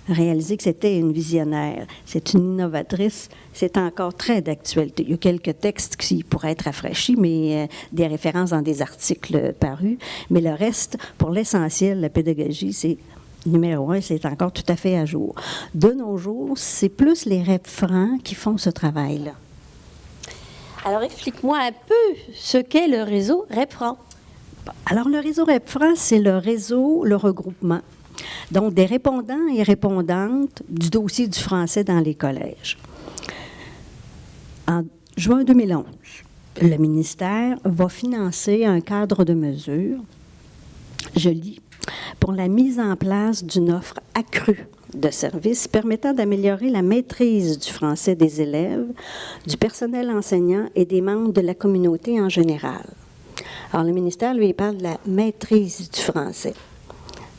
réaliser que c'était une visionnaire. C'est une innovatrice. C'est encore très d'actualité. Il y a quelques textes qui pourraient être rafraîchis, mais des références dans des articles parus. Mais le reste, pour l'essentiel, la pédagogie, c'est numéro 1, c'est encore tout à fait à jour. De nos jours, c'est plus les REPFRAN qui font ce travail-là. Alors, explique-moi un peu ce qu'est le réseau REPFRAN. Alors, le réseau REPFRAN, c'est le réseau, le regroupement, donc des répondants et répondantes du dossier du français dans les collèges. En juin 2011, le ministère va financer un cadre de mesures, je lis, pour la mise en place d'une offre accrue de services permettant d'améliorer la maîtrise du français des élèves, du personnel enseignant et des membres de la communauté en général. Alors, le ministère, lui, il parle de la maîtrise du français.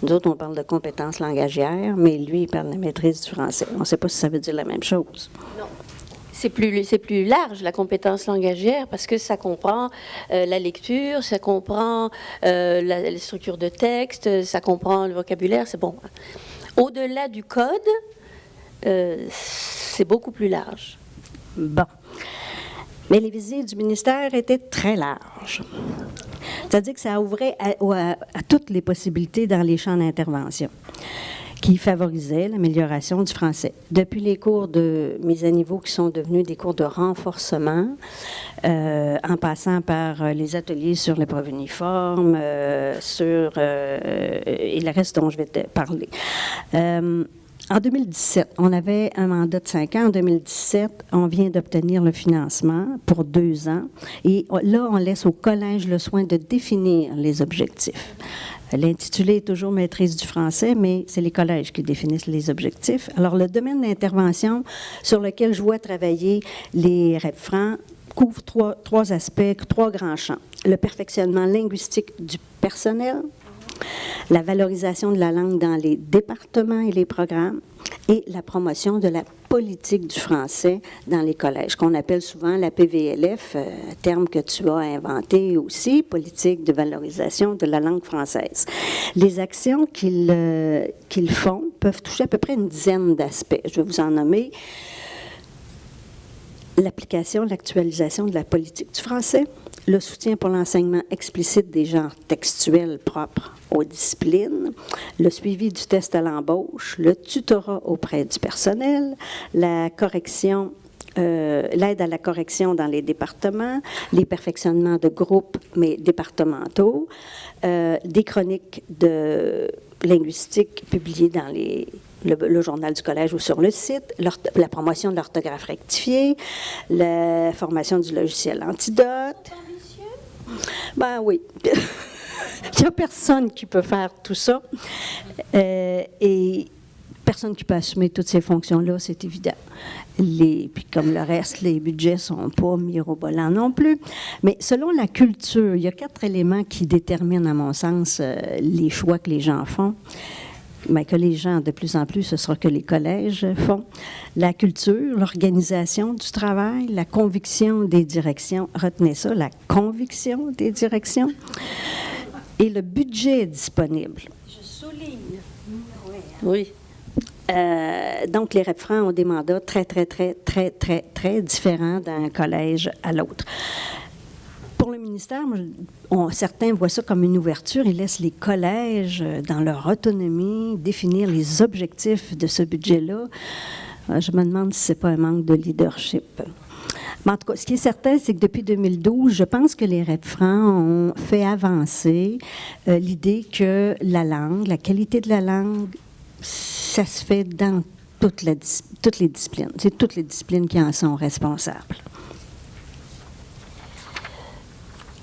Nous autres, on parle de compétences langagières, mais lui, il parle de la maîtrise du français. On ne sait pas si ça veut dire la même chose. Non. C'est plus large, la compétence langagière, parce que ça comprend la lecture, ça comprend la structure de texte, ça comprend le vocabulaire, c'est bon. Au-delà du code, c'est beaucoup plus large. Bon. Mais les visées du ministère étaient très larges. C'est-à-dire que ça ouvrait à toutes les possibilités dans les champs d'intervention qui favorisaient l'amélioration du français. Depuis les cours de mise à niveau qui sont devenus des cours de renforcement, en passant par les ateliers sur l'épreuve uniforme, et le reste dont je vais te parler. En 2017, on avait un mandat de 5 ans. En 2017, on vient d'obtenir le financement pour 2 ans. Et là, on laisse au collège le soin de définir les objectifs. L'intitulé est toujours maîtrise du français, mais c'est les collèges qui définissent les objectifs. Alors, le domaine d'intervention sur lequel je vois travailler les REPFRAN couvre trois aspects, 3 grands champs. Le perfectionnement linguistique du personnel, la valorisation de la langue dans les départements et les programmes, et la promotion de la politique du français dans les collèges, qu'on appelle souvent la PVLF, terme que tu as inventé aussi, politique de valorisation de la langue française. Les actions qu'ils font peuvent toucher à peu près une dizaine d'aspects. Je vais vous en nommer. L'application, l'actualisation de la politique du français, le soutien pour l'enseignement explicite des genres textuels propres aux disciplines, le suivi du test à l'embauche, le tutorat auprès du personnel, la correction, l'aide à la correction dans les départements, les perfectionnements de groupes, mais départementaux, des chroniques de linguistique publiées dans le journal du collège ou sur le site, la promotion de l'orthographe rectifiée, la formation du logiciel Antidote. Ben oui. Il n'y a personne qui peut faire tout ça. Et personne qui peut assumer toutes ces fonctions-là, c'est évident. Puis comme le reste, les budgets ne sont pas mirobolants non plus. Mais selon la culture, il y a 4 éléments qui déterminent, à mon sens, les choix que les gens font. Mais que les gens, de plus en plus, ce sera que les collèges font. La culture, l'organisation du travail, la conviction des directions. Retenez ça, la conviction des directions. Et le budget disponible. Je souligne. Oui. Donc, les REPFRAN ont des mandats très, très, très, très, très, très différents d'un collège à l'autre. Pour le ministère, certains voient ça comme une ouverture. Ils laissent les collèges, dans leur autonomie, définir les objectifs de ce budget-là. Je me demande si ce n'est pas un manque de leadership. Mais en tout cas, ce qui est certain, c'est que depuis 2012, je pense que les REP-Francs ont fait avancer l'idée que la langue, la qualité de la langue, ça se fait dans toutes les disciplines. C'est toutes les disciplines qui en sont responsables.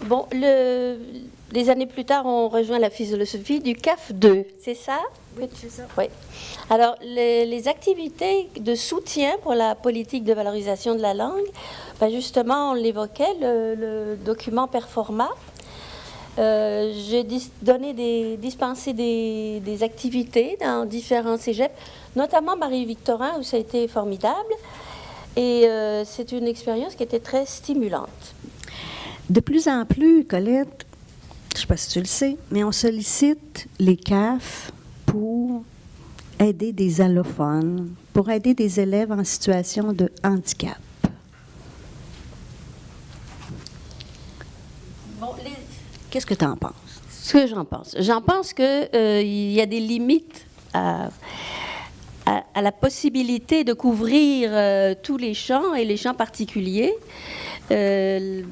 Bon, des années plus tard, on rejoint la philosophie du CAF 2, c'est ça? Oui, c'est ça. Oui. Alors, les activités de soutien pour la politique de valorisation de la langue, ben justement, on l'évoquait, le document Performa. J'ai dispensé des activités dans différents cégeps, notamment Marie-Victorin, où ça a été formidable. Et c'est une expérience qui était très stimulante. De plus en plus, Colette, je ne sais pas si tu le sais, mais on sollicite les CAF pour aider des allophones, pour aider des élèves en situation de handicap. Bon, Qu'est-ce que tu en penses? Ce que j'en pense? J'en pense qu'il y a des limites à la possibilité de couvrir tous les champs et les champs particuliers. Les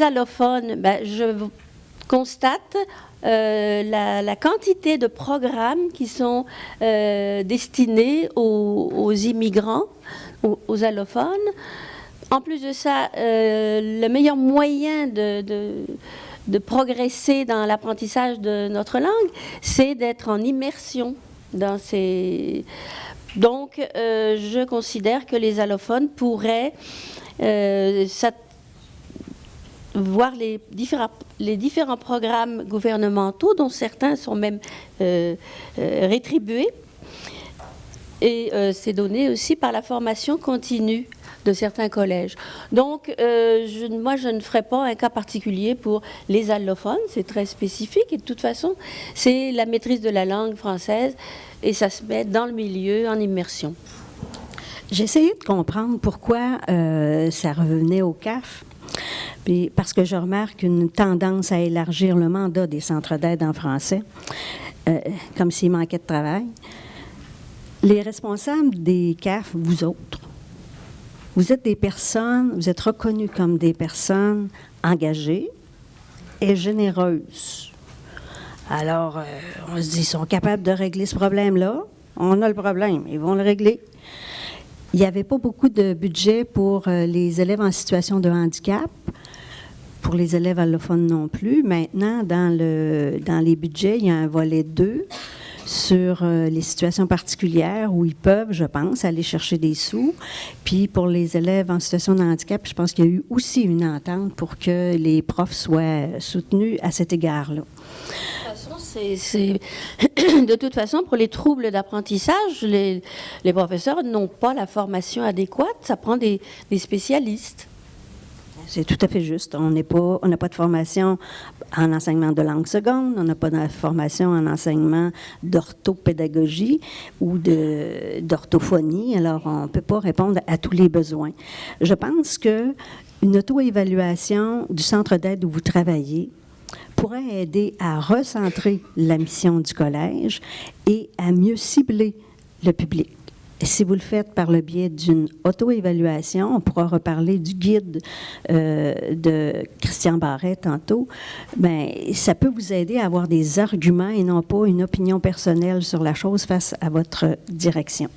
allophones, ben, je constate la quantité de programmes qui sont destinés aux immigrants, aux allophones. En plus de ça, le meilleur moyen de progresser dans l'apprentissage de notre langue, c'est d'être en immersion dans ces... Donc, je considère que les allophones pourraient voir les différents programmes gouvernementaux, dont certains sont même rétribués, et c'est donné aussi par la formation continue de certains collèges. Donc, moi, je ne ferai pas un cas particulier pour les allophones, c'est très spécifique, et de toute façon, c'est la maîtrise de la langue française, et ça se met dans le milieu, en immersion. J'ai essayé de comprendre pourquoi ça revenait au CAF. Puis parce que je remarque une tendance à élargir le mandat des centres d'aide en français, comme s'il manquait de travail. Les responsables des CAF, vous autres, vous êtes des personnes, vous êtes reconnus comme des personnes engagées et généreuses. Alors, on se dit, ils sont capables de régler ce problème-là. On a le problème, ils vont le régler. Il n'y avait pas beaucoup de budget pour les élèves en situation de handicap, pour les élèves allophones non plus. Maintenant, dans les budgets, il y a un volet 2 sur les situations particulières où ils peuvent, je pense, aller chercher des sous. Puis pour les élèves en situation de handicap, je pense qu'il y a eu aussi une entente pour que les profs soient soutenus à cet égard-là. De toute façon, pour les troubles d'apprentissage, les professeurs n'ont pas la formation adéquate. Ça prend des spécialistes. C'est tout à fait juste. On n'a pas de formation en enseignement de langue seconde, on n'a pas de formation en enseignement d'orthopédagogie ou d'orthophonie. Alors, on ne peut pas répondre à tous les besoins. Je pense qu'une auto-évaluation du centre d'aide où vous travaillez pourrait aider à recentrer la mission du collège et à mieux cibler le public. Et si vous le faites par le biais d'une auto-évaluation, on pourra reparler du guide de Christian Barret tantôt, bien, ça peut vous aider à avoir des arguments et non pas une opinion personnelle sur la chose face à votre direction.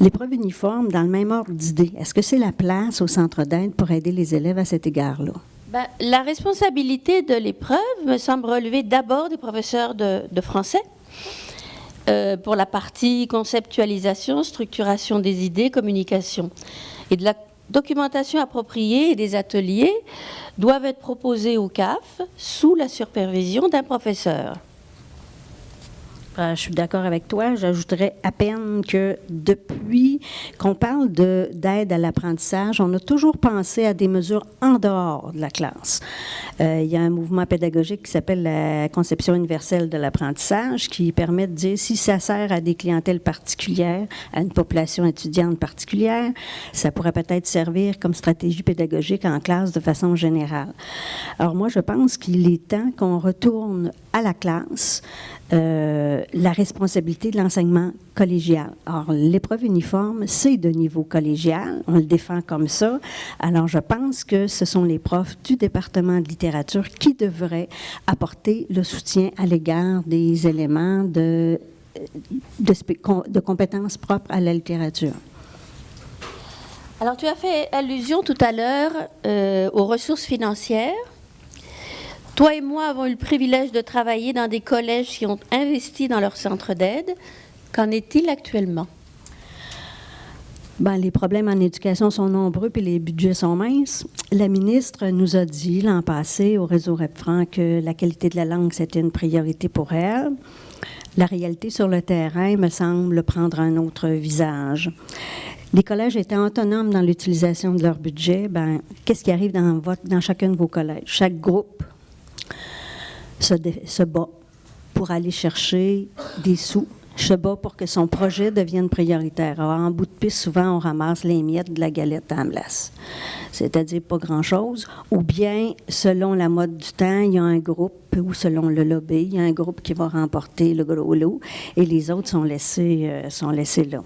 L'épreuve uniforme, dans le même ordre d'idée, est-ce que c'est la place au centre d'aide pour aider les élèves à cet égard-là? Ben, la responsabilité de l'épreuve me semble relever d'abord des professeurs de français pour la partie conceptualisation, structuration des idées, communication. Et de la documentation appropriée et des ateliers doivent être proposés au CAF sous la supervision d'un professeur. Je suis d'accord avec toi. J'ajouterais à peine que depuis qu'on parle d'aide à l'apprentissage, on a toujours pensé à des mesures en dehors de la classe. Il y a un mouvement pédagogique qui s'appelle la conception universelle de l'apprentissage qui permet de dire si ça sert à des clientèles particulières, à une population étudiante particulière, ça pourrait peut-être servir comme stratégie pédagogique en classe de façon générale. Alors moi, je pense qu'il est temps qu'on retourne à la classe la responsabilité de l'enseignement collégial. Or, l'épreuve uniforme, c'est de niveau collégial. On le défend comme ça. Alors, je pense que ce sont les profs du département de littérature qui devraient apporter le soutien à l'égard des éléments de compétences propres à la littérature. Alors, tu as fait allusion tout à l'heure aux ressources financières. Toi et moi avons eu le privilège de travailler dans des collèges qui ont investi dans leur centre d'aide. Qu'en est-il actuellement? Bien, les problèmes en éducation sont nombreux et les budgets sont minces. La ministre nous a dit l'an passé au réseau REPFRAN que la qualité de la langue, c'était une priorité pour elle. La réalité sur le terrain me semble prendre un autre visage. Les collèges étant autonomes dans l'utilisation de leur budget, bien, qu'est-ce qui arrive dans chacun de vos collèges? Chaque groupe se bat pour aller chercher des sous, se bat pour que son projet devienne prioritaire. Alors, en bout de piste, souvent, on ramasse les miettes de la galette à Amlas, c'est-à-dire pas grand-chose. Ou bien, selon la mode du temps, il y a un groupe, ou selon le lobby, il y a un groupe qui va remporter le gros lot, et les autres sont laissés là.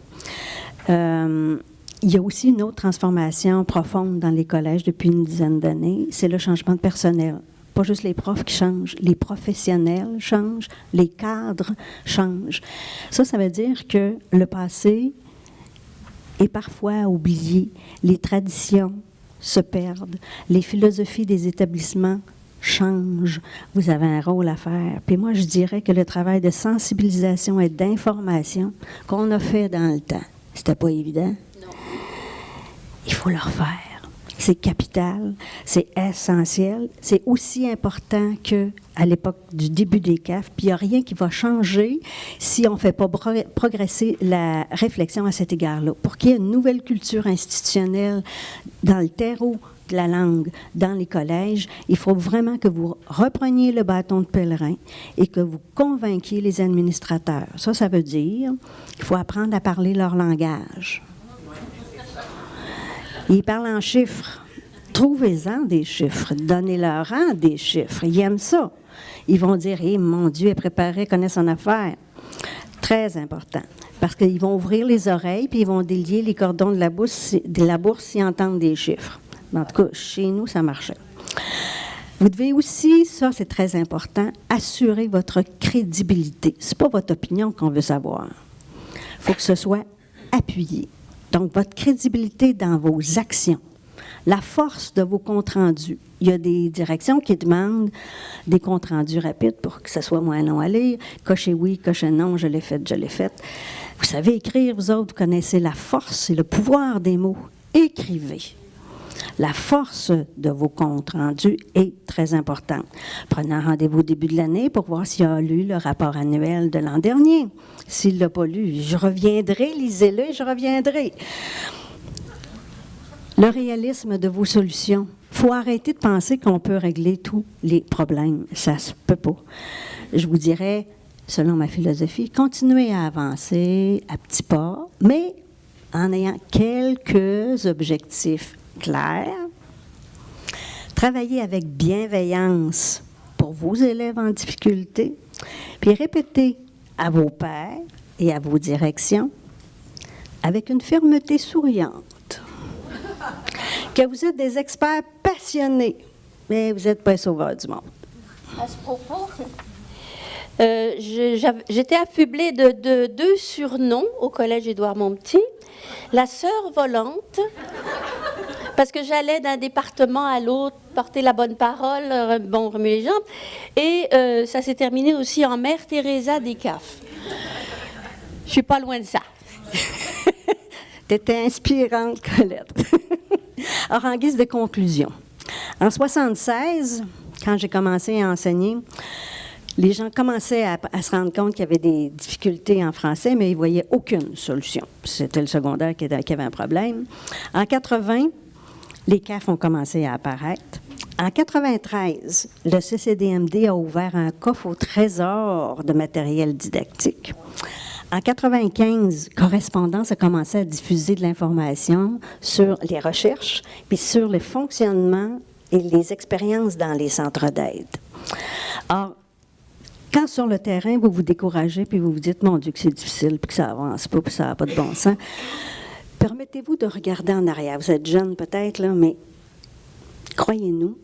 Il y a aussi une autre transformation profonde dans les collèges depuis une dizaine d'années, c'est le changement de personnel. Pas juste les profs qui changent, les professionnels changent, les cadres changent. Ça veut dire que le passé est parfois oublié, les traditions se perdent, les philosophies des établissements changent. Vous avez un rôle à faire. Puis moi, je dirais que le travail de sensibilisation et d'information qu'on a fait dans le temps, c'était pas évident. Non. Il faut le refaire. C'est capital, c'est essentiel, c'est aussi important qu'à l'époque du début des CAF, puis il n'y a rien qui va changer si on ne fait pas progresser la réflexion à cet égard-là. Pour qu'il y ait une nouvelle culture institutionnelle dans le terreau de la langue, dans les collèges, il faut vraiment que vous repreniez le bâton de pèlerin et que vous convainquiez les administrateurs. Ça veut dire qu'il faut apprendre à parler leur langage. Ils parlent en chiffres. Trouvez-en des chiffres. Donnez-leur-en des chiffres. Ils aiment ça. Ils vont dire, hey, mon Dieu, est préparé, connaît son affaire. Très important. Parce qu'ils vont ouvrir les oreilles puis ils vont délier les cordons de la bourse s'ils entendent des chiffres. En tout cas, chez nous, ça marchait. Vous devez aussi, ça c'est très important, assurer votre crédibilité. Ce n'est pas votre opinion qu'on veut savoir. Il faut que ce soit appuyé. Donc, votre crédibilité dans vos actions, la force de vos comptes rendus. Il y a des directions qui demandent des comptes rendus rapides pour que ce soit moins long à lire. Cochez oui, cochez non, je l'ai fait. Vous savez écrire, vous autres, vous connaissez la force et le pouvoir des mots. Écrivez. La force de vos comptes rendus est très importante. Prenez un rendez-vous au début de l'année pour voir s'il a lu le rapport annuel de l'an dernier. S'il ne l'a pas lu, je reviendrai, lisez-le et je reviendrai. Le réalisme de vos solutions. Il faut arrêter de penser qu'on peut régler tous les problèmes. Ça ne se peut pas. Je vous dirais, selon ma philosophie, continuez à avancer à petits pas, mais en ayant quelques objectifs clairs. Travaillez avec bienveillance pour vos élèves en difficulté, puis répétez à vos pairs et à vos directions avec une fermeté souriante que vous êtes des experts passionnés, mais vous n'êtes pas les sauveurs du monde. À ce propos, j'étais affublée de deux surnoms au collège Édouard-Montpetit. La sœur volante, parce que j'allais d'un département à l'autre porter la bonne parole, remuer les jambes, et ça s'est terminé aussi en Mère Teresa des CAF. Je suis pas loin de ça. T'étais inspirante, Colette. Alors, en guise de conclusion, en 1976, quand j'ai commencé à enseigner, Les gens commençaient à se rendre compte qu'il y avait des difficultés en français, mais ils ne voyaient aucune solution. C'était le secondaire qui avait un problème. En 80, les CAF ont commencé à apparaître. En 93, le CCDMD a ouvert un coffre au trésor de matériel didactique. En 95, Correspondance a commencé à diffuser de l'information sur les recherches puis sur le fonctionnement et les expériences dans les centres d'aide. Or, quand sur le terrain, vous vous découragez puis vous vous dites « Mon Dieu, que c'est difficile, puis que ça avance pas, puis ça n'a pas de bon sens », permettez-vous de regarder en arrière. Vous êtes jeune peut-être, là, mais croyez-nous,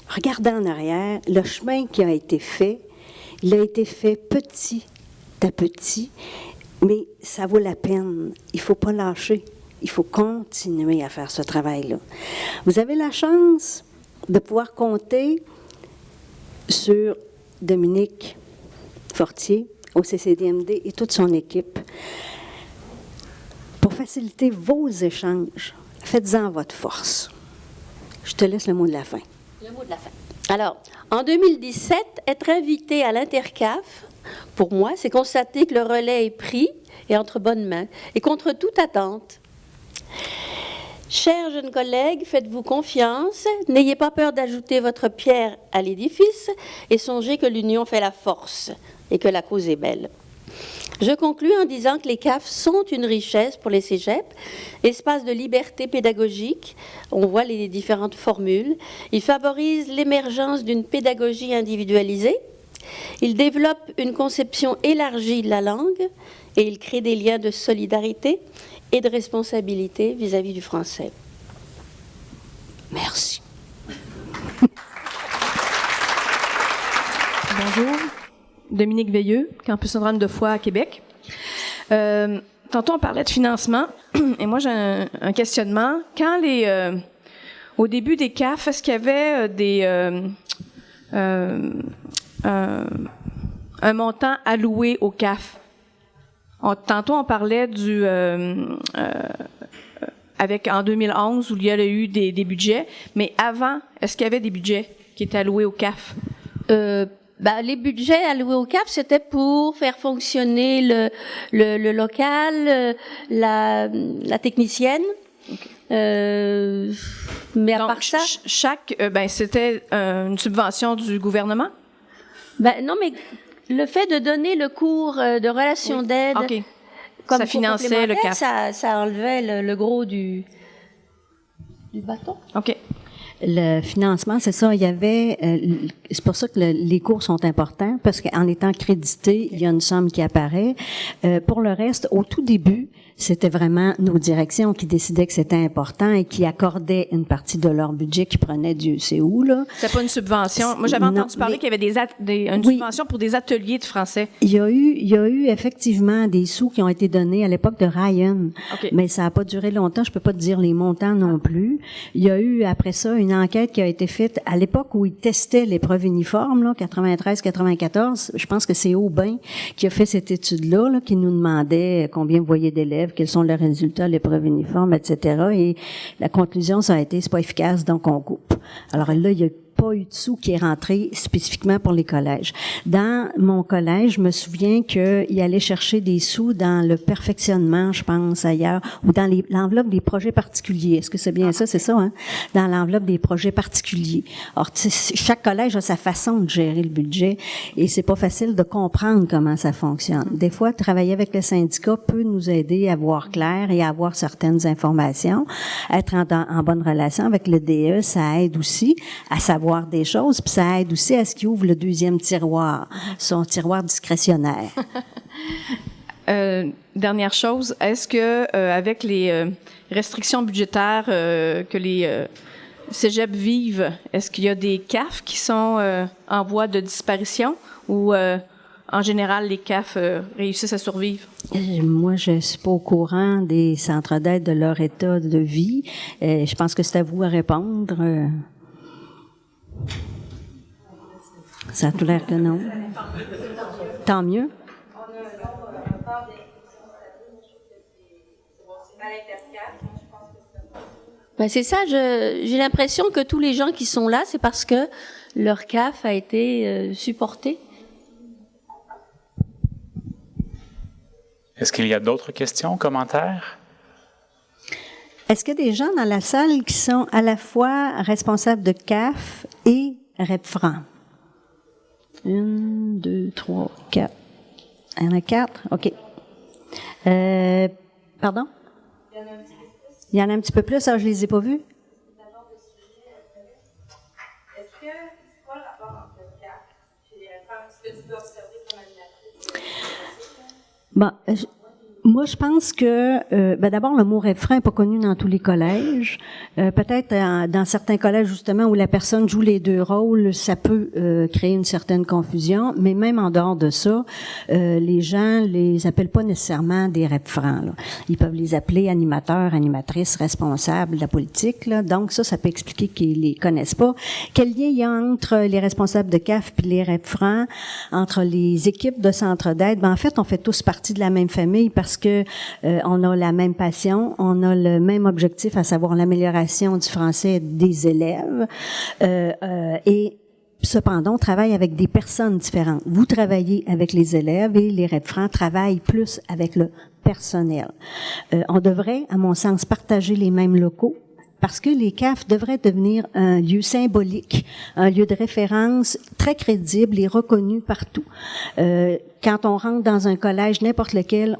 regardez en arrière, le chemin qui a été fait, il a été fait petit à petit, mais ça vaut la peine. Il ne faut pas lâcher. Il faut continuer à faire ce travail-là. Vous avez la chance de pouvoir compter sur Dominique Fortier au CCDMD et toute son équipe pour faciliter vos échanges. Faites-en votre force. Je te laisse le mot de la fin. Le mot de la fin. Alors, en 2017, être invité à l'Intercaf, pour moi, c'est constater que le relais est pris et entre bonnes mains, et contre toute attente. Chers jeunes collègues, faites-vous confiance, n'ayez pas peur d'ajouter votre pierre à l'édifice et songez que l'union fait la force et que la cause est belle. Je conclus en disant que les CAF sont une richesse pour les cégeps, espace de liberté pédagogique, on voit les différentes formules, ils favorisent l'émergence d'une pédagogie individualisée, ils développent une conception élargie de la langue et ils créent des liens de solidarité et de responsabilité vis-à-vis du français. Merci. Bonjour, Dominique Veilleux, Campus Notre-Dame de Foix à Québec. Tantôt, on parlait de financement, et moi, j'ai un questionnement. Quand au début des CAF, est-ce qu'il y avait un montant alloué aux CAF? Tantôt, on parlait en 2011, où il y a eu des budgets, mais avant, est-ce qu'il y avait des budgets qui étaient alloués aux CAF? Les budgets alloués au CAF, c'était pour faire fonctionner le local, la technicienne. Okay. Mais à part ça, c'était une subvention du gouvernement? Non, mais le fait de donner le cours de relations d'aide, okay, comme ça finançait le CAF. Ça enlevait le gros du bâton. OK. Le financement, c'est ça. Il y avait, c'est pour ça que les cours sont importants, parce qu'en étant crédité, il y a une somme qui apparaît. Pour le reste, au tout début, c'était vraiment nos directions qui décidaient que c'était important et qui accordaient une partie de leur budget qui prenait du CEU, là. C'est pas une subvention. Moi, j'avais entendu parler qu'il y avait une subvention pour des ateliers de français. Il y a eu effectivement des sous qui ont été donnés à l'époque de Ryan. Okay. Mais ça n'a pas duré longtemps. Je peux pas te dire les montants non plus. Il y a eu, après ça, une enquête qui a été faite à l'époque où ils testaient l'épreuve uniforme, là, 93-94. Je pense que c'est Aubin qui a fait cette étude-là, là, qui nous demandait combien vous voyez d'élèves, quels sont leurs résultats à l'épreuve uniforme, etc. Et la conclusion, ça a été, c'est pas efficace, donc on coupe. Alors là, il y a pas eu de sous qui est rentré spécifiquement pour les collèges. Dans mon collège, je me souviens qu'il allait chercher des sous dans le perfectionnement, je pense, ailleurs, ou dans l'enveloppe des projets particuliers. Est-ce que c'est bien ça? C'est ça, hein? Dans l'enveloppe des projets particuliers. Alors, chaque collège a sa façon de gérer le budget et c'est pas facile de comprendre comment ça fonctionne. Des fois, travailler avec le syndicat peut nous aider à voir clair et à avoir certaines informations. Être en bonne relation avec le DE, ça aide aussi à savoir des choses, puis ça aide aussi à ce qu'il ouvre le deuxième tiroir, son tiroir discrétionnaire. Dernière chose, est-ce que avec les restrictions budgétaires que les cégeps vivent, est-ce qu'il y a des CAF qui sont en voie de disparition ou en général les CAF réussissent à survivre? Moi, je suis pas au courant des centres d'aide de leur état de vie. Je pense que c'est à vous à répondre. Ça a tout l'air que non. Tant mieux. C'est ça, j'ai l'impression que tous les gens qui sont là, c'est parce que leur CAF a été supporté Est-ce qu'il y a d'autres questions, commentaires? Est-ce qu'il y a des gens dans la salle qui sont à la fois responsables de CAF et REPFRAN? 1, 2, 3, 4. Il y en a 4? OK. Pardon? Il y en a un petit peu plus. Alors, je ne les ai pas vus. Est-ce que c'est quoi le rapport entre le CAF et les REPFRAN? Est-ce que tu peux observer comme animatrice? Bon, moi, je pense que, d'abord, le mot refrain n'est pas connu dans tous les collèges. Peut-être dans certains collèges, justement, où la personne joue les deux rôles, ça peut créer une certaine confusion. Mais même en dehors de ça, les gens les appellent pas nécessairement des refrains, là. Ils peuvent les appeler animateurs, animatrices, responsables de la politique, là. Donc, ça peut expliquer qu'ils les connaissent pas. Quel lien il y a entre les responsables de CAF et les refrains, entre les équipes de centre d'aide? Ben, en fait, on fait tous partie de la même famille parce que on a la même passion, on a le même objectif, à savoir l'amélioration du français des élèves. Et cependant, on travaille avec des personnes différentes. Vous travaillez avec les élèves et les REPFRAN travaillent plus avec le personnel. On devrait, à mon sens, partager les mêmes locaux, parce que les CAF devraient devenir un lieu symbolique, un lieu de référence très crédible et reconnu partout. Quand on rentre dans un collège, n'importe lequel,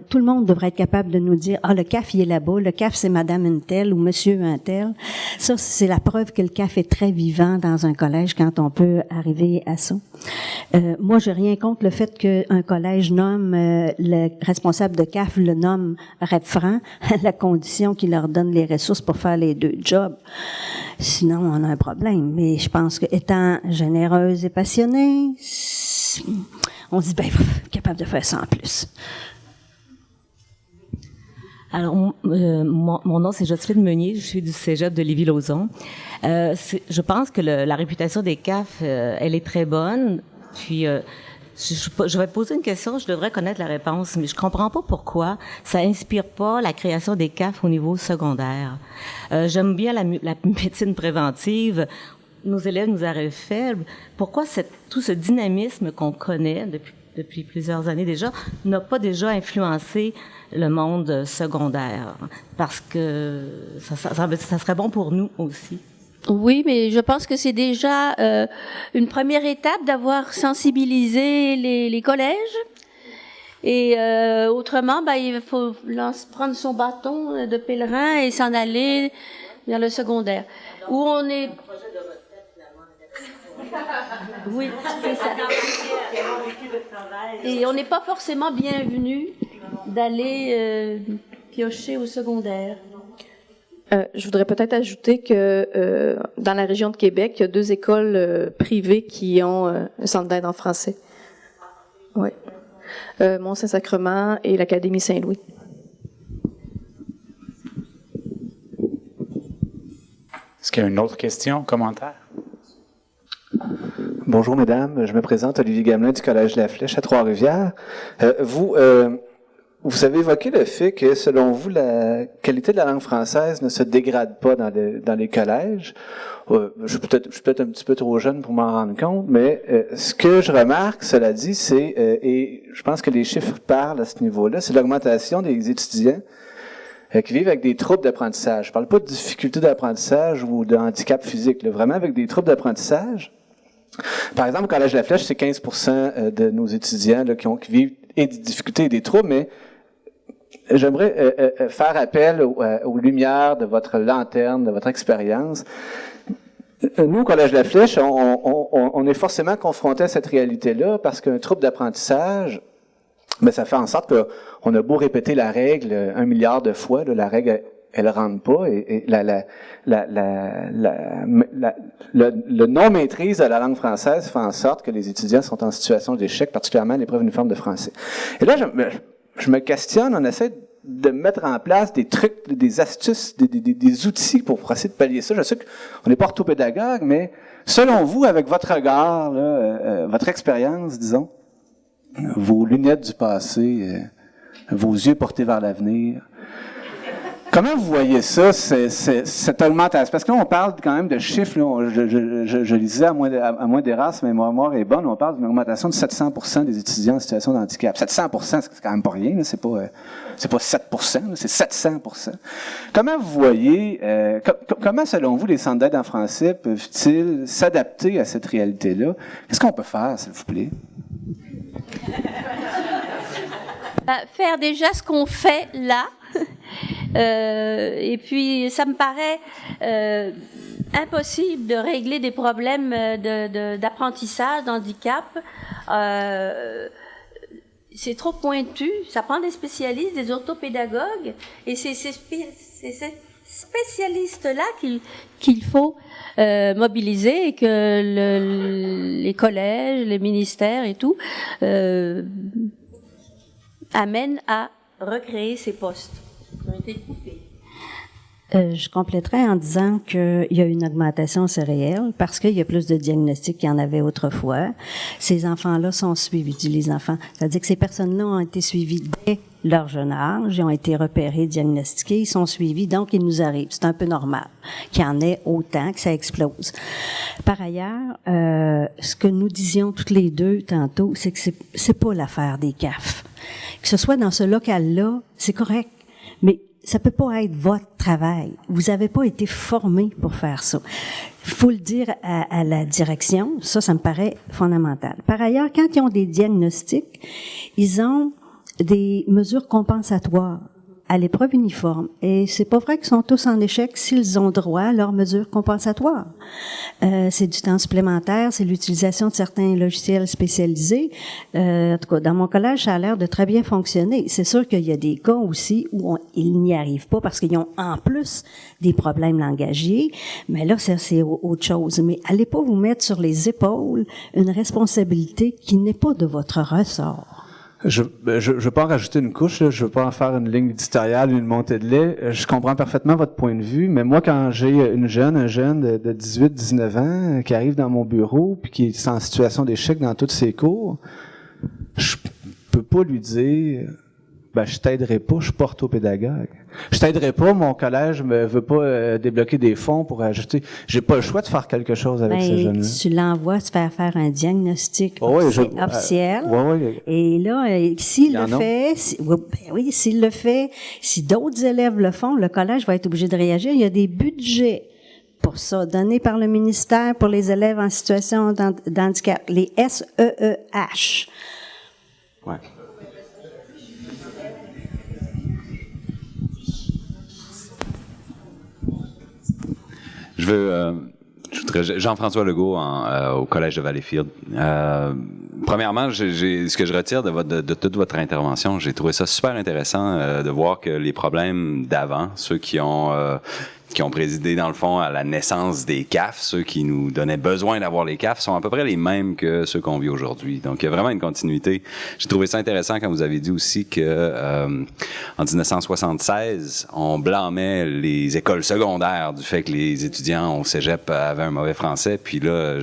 tout le monde devrait être capable de nous dire « Ah, le CAF, il est là-bas, le CAF, c'est madame une telle ou monsieur un tel ». Ça, c'est la preuve que le CAF est très vivant dans un collège quand on peut arriver à ça. Moi, j'ai rien contre le fait qu'un collège nomme le responsable de CAF, le nomme REPFRAN, à la condition qu'il leur donne les ressources pour faire les deux jobs. Sinon, on a un problème. Mais je pense que étant généreuse et passionnée, on se dit, ben, capable de faire ça en plus. Alors, mon nom, c'est Jocelyne Meunier, je suis du cégep de Lévis-Lauzon. Je pense que la réputation des CAF, elle est très bonne. Puis, je vais poser une question, je devrais connaître la réponse, mais je comprends pas pourquoi ça inspire pas la création des CAF au niveau secondaire. J'aime bien la médecine préventive. Nos élèves nous arrivent faibles. Pourquoi tout ce dynamisme qu'on connaît depuis plusieurs années déjà n'a pas déjà influencé le monde secondaire? Parce que ça serait bon pour nous aussi. Oui, mais je pense que c'est déjà une première étape d'avoir sensibilisé les collèges. Et autrement, il faut prendre son bâton de pèlerin et s'en aller vers le secondaire, où on est... Oui, c'est ça. Et on n'est pas forcément bienvenu d'aller piocher au secondaire. Je voudrais peut-être ajouter que dans la région de Québec, il y a 2 écoles privées qui ont un centre d'aide en français. Oui. Mont-Saint-Sacrement et l'Académie Saint-Louis. Est-ce qu'il y a une autre question, commentaire? Bonjour mesdames, je me présente Olivier Gamelin du Collège La Flèche à Trois-Rivières. Vous avez évoqué le fait que selon vous, la qualité de la langue française ne se dégrade pas dans les collèges. Je suis peut-être un petit peu trop jeune pour m'en rendre compte, mais ce que je remarque, cela dit, c'est, et je pense que les chiffres parlent à ce niveau-là, c'est l'augmentation des étudiants qui vivent avec des troubles d'apprentissage. Je parle pas de difficultés d'apprentissage ou de handicap physique, là, vraiment avec des troubles d'apprentissage. Par exemple, au Collège La Flèche, c'est 15% de nos étudiants là, qui vivent et des difficultés et des troubles, mais j'aimerais faire appel aux lumières de votre lanterne, de votre expérience. Nous, au Collège La Flèche, on est forcément confrontés à cette réalité-là parce qu'un trouble d'apprentissage, ça fait en sorte qu'on a beau répéter la règle 1 milliard de fois, là, la règle elle rentre pas et le non-maîtrise de la langue française fait en sorte que les étudiants sont en situation d'échec, particulièrement à l'épreuve uniforme de français. Et là, je me questionne, on essaie de mettre en place des trucs, des astuces, des outils pour essayer de pallier ça. Je sais qu'on n'est pas orthopédagogue, mais selon vous, avec votre regard, là, votre expérience, disons, vos lunettes du passé, vos yeux portés vers l'avenir, Comment vous voyez ça, cette augmentation? Parce que là, on parle quand même de chiffres. Là, je lisais, à moins d'erreurs, si ma mémoire est bonne, on parle d'une augmentation de 700% des étudiants en situation de handicap. 700%, c'est quand même pas rien. C'est pas 7%, là, c'est 700%. Comment vous voyez, comment, selon vous, les centres d'aide en français peuvent-ils s'adapter à cette réalité-là? Qu'est-ce qu'on peut faire, s'il vous plaît? Faire déjà ce qu'on fait là. Et puis, ça me paraît impossible de régler des problèmes d'apprentissage, d'handicap. C'est trop pointu. Ça prend des spécialistes, des orthopédagogues. Et c'est ces spécialistes-là qu'il faut mobiliser et que les collèges, les ministères et tout amènent à recréer ces postes qui ont été coupés. Je compléterais en disant qu'il y a une augmentation, c'est réel, parce qu'il y a plus de diagnostics qu'il y en avait autrefois. Ces enfants-là sont suivis, les enfants. C'est-à-dire que ces personnes-là ont été suivies dès leur jeune âge, ils ont été repérés, diagnostiqués, ils sont suivis, donc ils nous arrivent. C'est un peu normal qu'il y en ait autant, que ça explose. Par ailleurs, ce que nous disions toutes les deux tantôt, c'est que c'est pas l'affaire des CAF. Que ce soit dans ce local-là, c'est correct, mais ça peut pas être votre travail. Vous avez pas été formé pour faire ça. Il faut le dire à la direction. Ça me paraît fondamental. Par ailleurs, quand ils ont des diagnostics, ils ont des mesures compensatoires à l'épreuve uniforme. Et c'est pas vrai qu'ils sont tous en échec s'ils ont droit à leurs mesures compensatoires. C'est du temps supplémentaire, c'est l'utilisation de certains logiciels spécialisés. En tout cas, dans mon collège, ça a l'air de très bien fonctionner. C'est sûr qu'il y a des cas aussi où ils n'y arrivent pas parce qu'ils ont en plus des problèmes langagiers. Mais là, c'est autre chose. Mais allez pas vous mettre sur les épaules une responsabilité qui n'est pas de votre ressort. Je veux pas en rajouter une couche, là. Je veux pas en faire une ligne éditoriale, une montée de lait. Je comprends parfaitement votre point de vue, mais moi, quand j'ai un jeune de 18-19 ans qui arrive dans mon bureau puis qui est en situation d'échec dans tous ses cours, je peux pas lui dire je t'aiderai pas, je suis pas orthopédagogue. Je t'aiderai pas, mon collège me veut pas débloquer des fonds pour ajouter. J'ai pas le choix de faire quelque chose avec ce jeune-là. Tu l'envoies se faire un diagnostic officiel. Et là, s'il le fait, si d'autres élèves le font, le collège va être obligé de réagir. Il y a des budgets pour ça, donnés par le ministère pour les élèves en situation d'handicap, les SEEH. Ouais. Jean-François Legault au Collège de Valleyfield. Premièrement, ce que je retire de toute votre intervention, j'ai trouvé ça super intéressant de voir que les problèmes d'avant, ceux qui ont présidé, dans le fond, à la naissance des CAF, ceux qui nous donnaient besoin d'avoir les CAF, sont à peu près les mêmes que ceux qu'on vit aujourd'hui. Donc, il y a vraiment une continuité. J'ai trouvé ça intéressant quand vous avez dit aussi que en 1976, on blâmait les écoles secondaires du fait que les étudiants au cégep avaient un mauvais français. Puis là,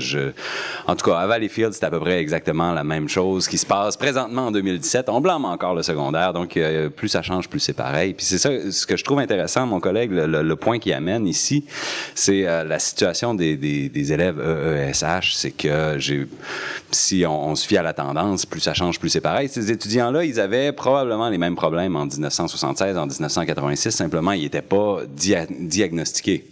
en tout cas, à Valleyfield, c'est à peu près exactement la même chose qui se passe présentement en 2017. On blâme encore le secondaire. Donc, plus ça change, plus c'est pareil. Puis c'est ça, ce que je trouve intéressant, mon collègue, le point qui amène ici, c'est la situation des élèves EESH. C'est que si on se fie à la tendance, plus ça change, plus c'est pareil. Ces étudiants-là, ils avaient probablement les mêmes problèmes en 1976, en 1986. Simplement, ils n'étaient pas diagnostiqués.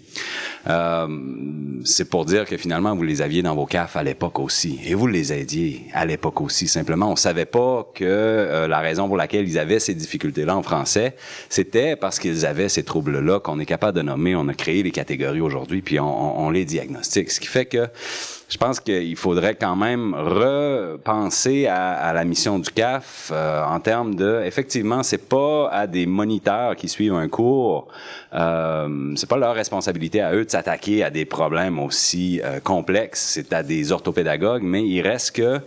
C'est pour dire que finalement, vous les aviez dans vos CAF à l'époque aussi. Et vous les aidiez à l'époque aussi. Simplement, on savait pas que la raison pour laquelle ils avaient ces difficultés-là en français, c'était parce qu'ils avaient ces troubles-là qu'on est capable de nommer. On a créé les catégories aujourd'hui, puis on les diagnostique. Ce qui fait que je pense qu'il faudrait quand même repenser à la mission du CAF en termes de, effectivement, c'est pas à des moniteurs qui suivent un cours, c'est pas leur responsabilité à eux de s'attaquer à des problèmes aussi complexes. C'est à des orthopédagogues, mais il reste que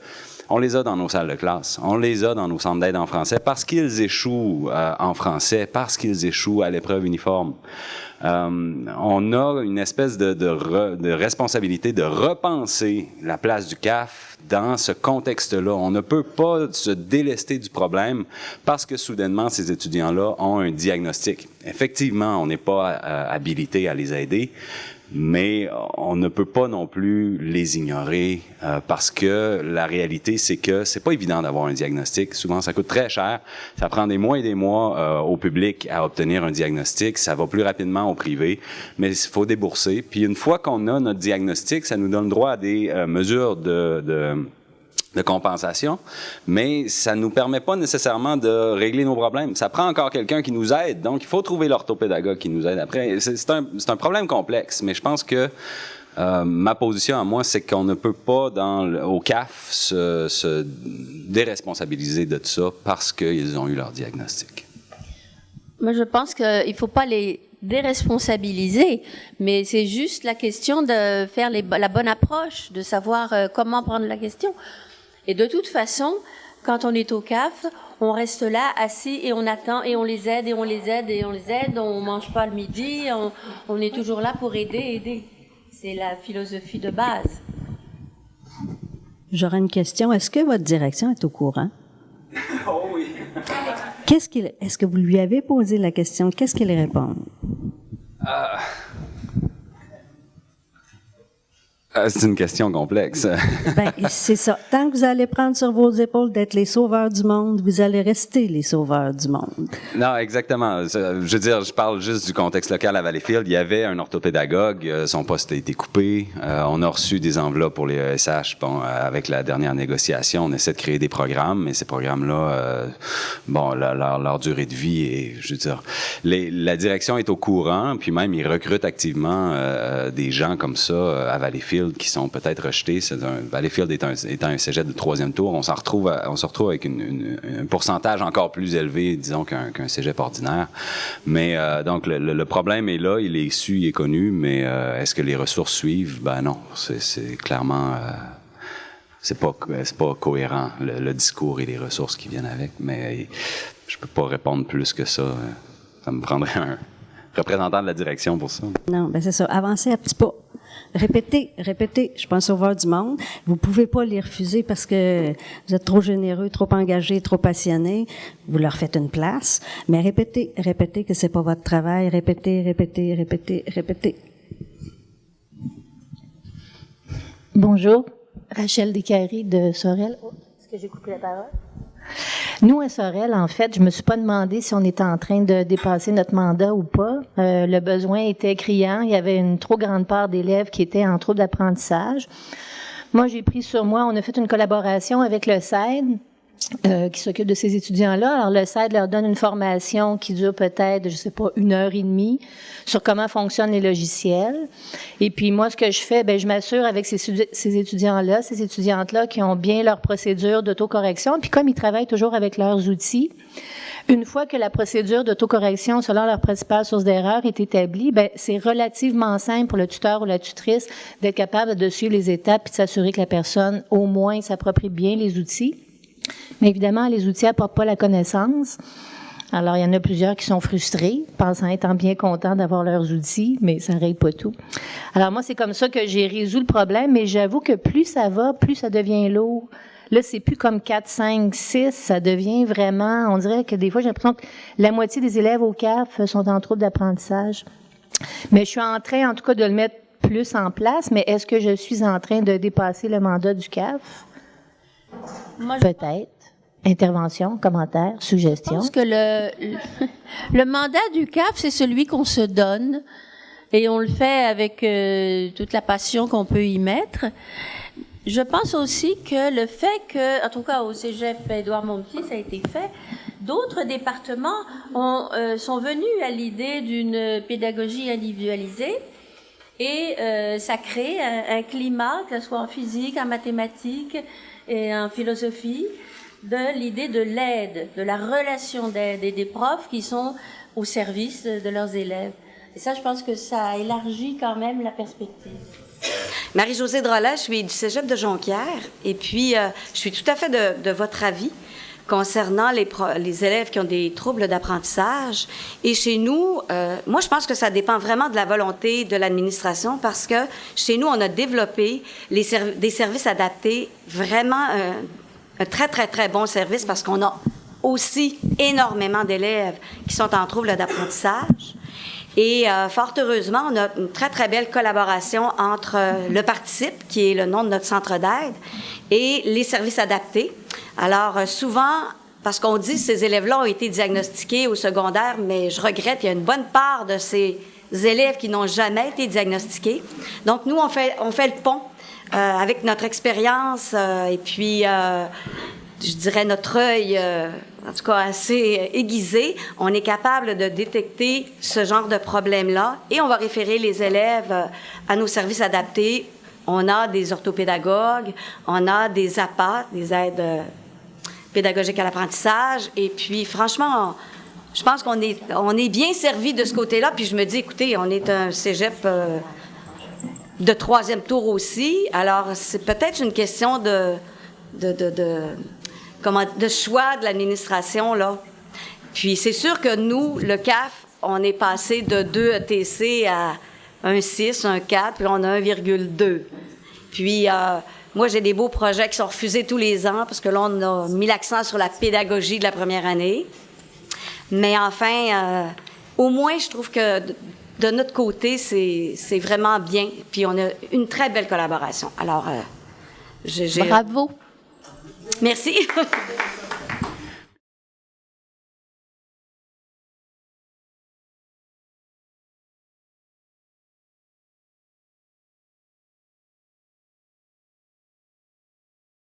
on les a dans nos salles de classe, on les a dans nos centres d'aide en français parce qu'ils échouent en français, parce qu'ils échouent à l'épreuve uniforme. On a une espèce de responsabilité de repenser la place du CAF dans ce contexte-là. On ne peut pas se délester du problème parce que soudainement, ces étudiants-là ont un diagnostic. Effectivement, on n'est pas habilité à les aider, mais on ne peut pas non plus les ignorer parce que la réalité, c'est que c'est pas évident d'avoir un diagnostic. Souvent, ça coûte très cher. Ça prend des mois et des mois au public à obtenir un diagnostic. Ça va plus rapidement au privé, mais il faut débourser. Puis une fois qu'on a notre diagnostic, ça nous donne droit à des mesures de compensation, mais ça nous permet pas nécessairement de régler nos problèmes. Ça prend encore quelqu'un qui nous aide, donc il faut trouver l'orthopédagogue qui nous aide après. C'est un problème complexe, mais je pense que ma position à moi, c'est qu'on ne peut pas, au CAF, se déresponsabiliser de ça parce qu'ils ont eu leur diagnostic. Moi, je pense qu'il ne faut pas les déresponsabiliser, mais c'est juste la question de faire la bonne approche, de savoir comment prendre la question. Et de toute façon, quand on est au CAF, on reste là, assis, et on attend, et on les aide, et on les aide, et on les aide. On mange pas le midi, on est toujours là pour aider. C'est la philosophie de base. J'aurais une question. Est-ce que votre direction est au courant? Oh oui! Est-ce que vous lui avez posé la question? Qu'est-ce qu'il répond? C'est une question complexe. Ben, c'est ça. Tant que vous allez prendre sur vos épaules d'être les sauveurs du monde, vous allez rester les sauveurs du monde. Non, exactement. Je veux dire, je parle juste du contexte local à Valleyfield. Il y avait un orthopédagogue, son poste a été coupé. On a reçu des enveloppes pour les ESH. Bon, avec la dernière négociation, on essaie de créer des programmes, mais ces programmes-là, leur durée de vie est, je veux dire, la direction est au courant, puis même ils recrutent activement des gens comme ça à Valleyfield qui sont peut-être rejetés. Valleyfield étant un cégep de 3e tour, on se retrouve avec un pourcentage encore plus élevé, disons, qu'un cégep ordinaire. Mais donc, le problème est là, il est su, il est connu, mais est-ce que les ressources suivent? Ben non, c'est clairement... c'est pas cohérent, le discours et les ressources qui viennent avec, mais je peux pas répondre plus que ça. Ça me prendrait un représentant de la direction pour ça. Non, ben c'est ça. Avancez un petit pas. Répétez, je suis pas un sauveur du monde. Vous pouvez pas les refuser parce que vous êtes trop généreux, trop engagés, trop passionnés. Vous leur faites une place. Mais répétez que c'est pas votre travail. Répétez. Bonjour, Rachel Descaries de Sorel. Est-ce que j'ai coupé la parole? Nous, à Sorel, en fait, je me suis pas demandé si on était en train de dépasser notre mandat ou pas. Le besoin était criant. Il y avait une trop grande part d'élèves qui étaient en trouble d'apprentissage. Moi, j'ai pris sur moi, on a fait une collaboration avec le CED, qui s'occupe de ces étudiants-là. Alors, le CED leur donne une formation qui dure peut-être, je sais pas, 1h30 sur comment fonctionnent les logiciels. Et puis, moi, ce que je fais, je m'assure avec ces étudiants-là, ces étudiantes-là qui ont bien leur procédure d'autocorrection. Puis, comme ils travaillent toujours avec leurs outils, une fois que la procédure d'autocorrection selon leur principale source d'erreur est établie, c'est relativement simple pour le tuteur ou la tutrice d'être capable de suivre les étapes et de s'assurer que la personne, au moins, s'approprie bien les outils. Mais évidemment, les outils n'apportent pas la connaissance. Alors, il y en a plusieurs qui sont frustrés, pensant étant bien contents d'avoir leurs outils, mais ça ne règle pas tout. Alors, moi, c'est comme ça que j'ai résolu le problème, mais j'avoue que plus ça va, plus ça devient lourd. Là, c'est plus comme 4, 5, 6, ça devient vraiment, on dirait que des fois, j'ai l'impression que la moitié des élèves au CAF sont en trouble d'apprentissage. Mais je suis en train, en tout cas, de le mettre plus en place, mais est-ce que je suis en train de dépasser le mandat du CAF? Peut-être. Intervention, commentaire, suggestion. Je pense que le mandat du CAF, c'est celui qu'on se donne et on le fait avec toute la passion qu'on peut y mettre. Je pense aussi que le fait que, en tout cas au cégep Édouard-Montpetit, ça a été fait, d'autres départements sont venus à l'idée d'une pédagogie individualisée et ça crée un climat, que ce soit en physique, en mathématiques et en philosophie, de l'idée de l'aide, de la relation d'aide et des profs qui sont au service de leurs élèves. Et ça, je pense que ça élargit quand même la perspective. Marie-Josée Drolet, je suis du cégep de Jonquière et puis je suis tout à fait de votre avis concernant les élèves qui ont des troubles d'apprentissage. Et chez nous, moi, je pense que ça dépend vraiment de la volonté de l'administration parce que chez nous, on a développé des services adaptés, vraiment un très, très, très bon service parce qu'on a aussi énormément d'élèves qui sont en trouble d'apprentissage. Et fort heureusement, on a une très, très belle collaboration entre le Participe, qui est le nom de notre centre d'aide, et les services adaptés. Alors, souvent, parce qu'on dit que ces élèves-là ont été diagnostiqués au secondaire, mais je regrette, il y a une bonne part de ces élèves qui n'ont jamais été diagnostiqués. Donc, nous, on fait le pont avec notre expérience et puis, je dirais, notre œil, en tout cas assez aiguisé. On est capable de détecter ce genre de problème-là et on va référer les élèves à nos services adaptés. On a des orthopédagogues, on a des APA, des aides pédagogiques à l'apprentissage. Et puis, franchement, je pense qu'on est bien servi de ce côté-là. Puis je me dis, écoutez, on est un cégep de 3e tour aussi. Alors, c'est peut-être une question de choix de l'administration, là. Puis c'est sûr que nous, le CAF, on est passé de 2 ETC à 1,6, 1,4, puis là, on a 1,2. Puis moi, j'ai des beaux projets qui sont refusés tous les ans parce que là, on a mis l'accent sur la pédagogie de la première année. Mais enfin, au moins, je trouve que de notre côté, c'est vraiment bien. Puis on a une très belle collaboration. Alors, Bravo! Merci.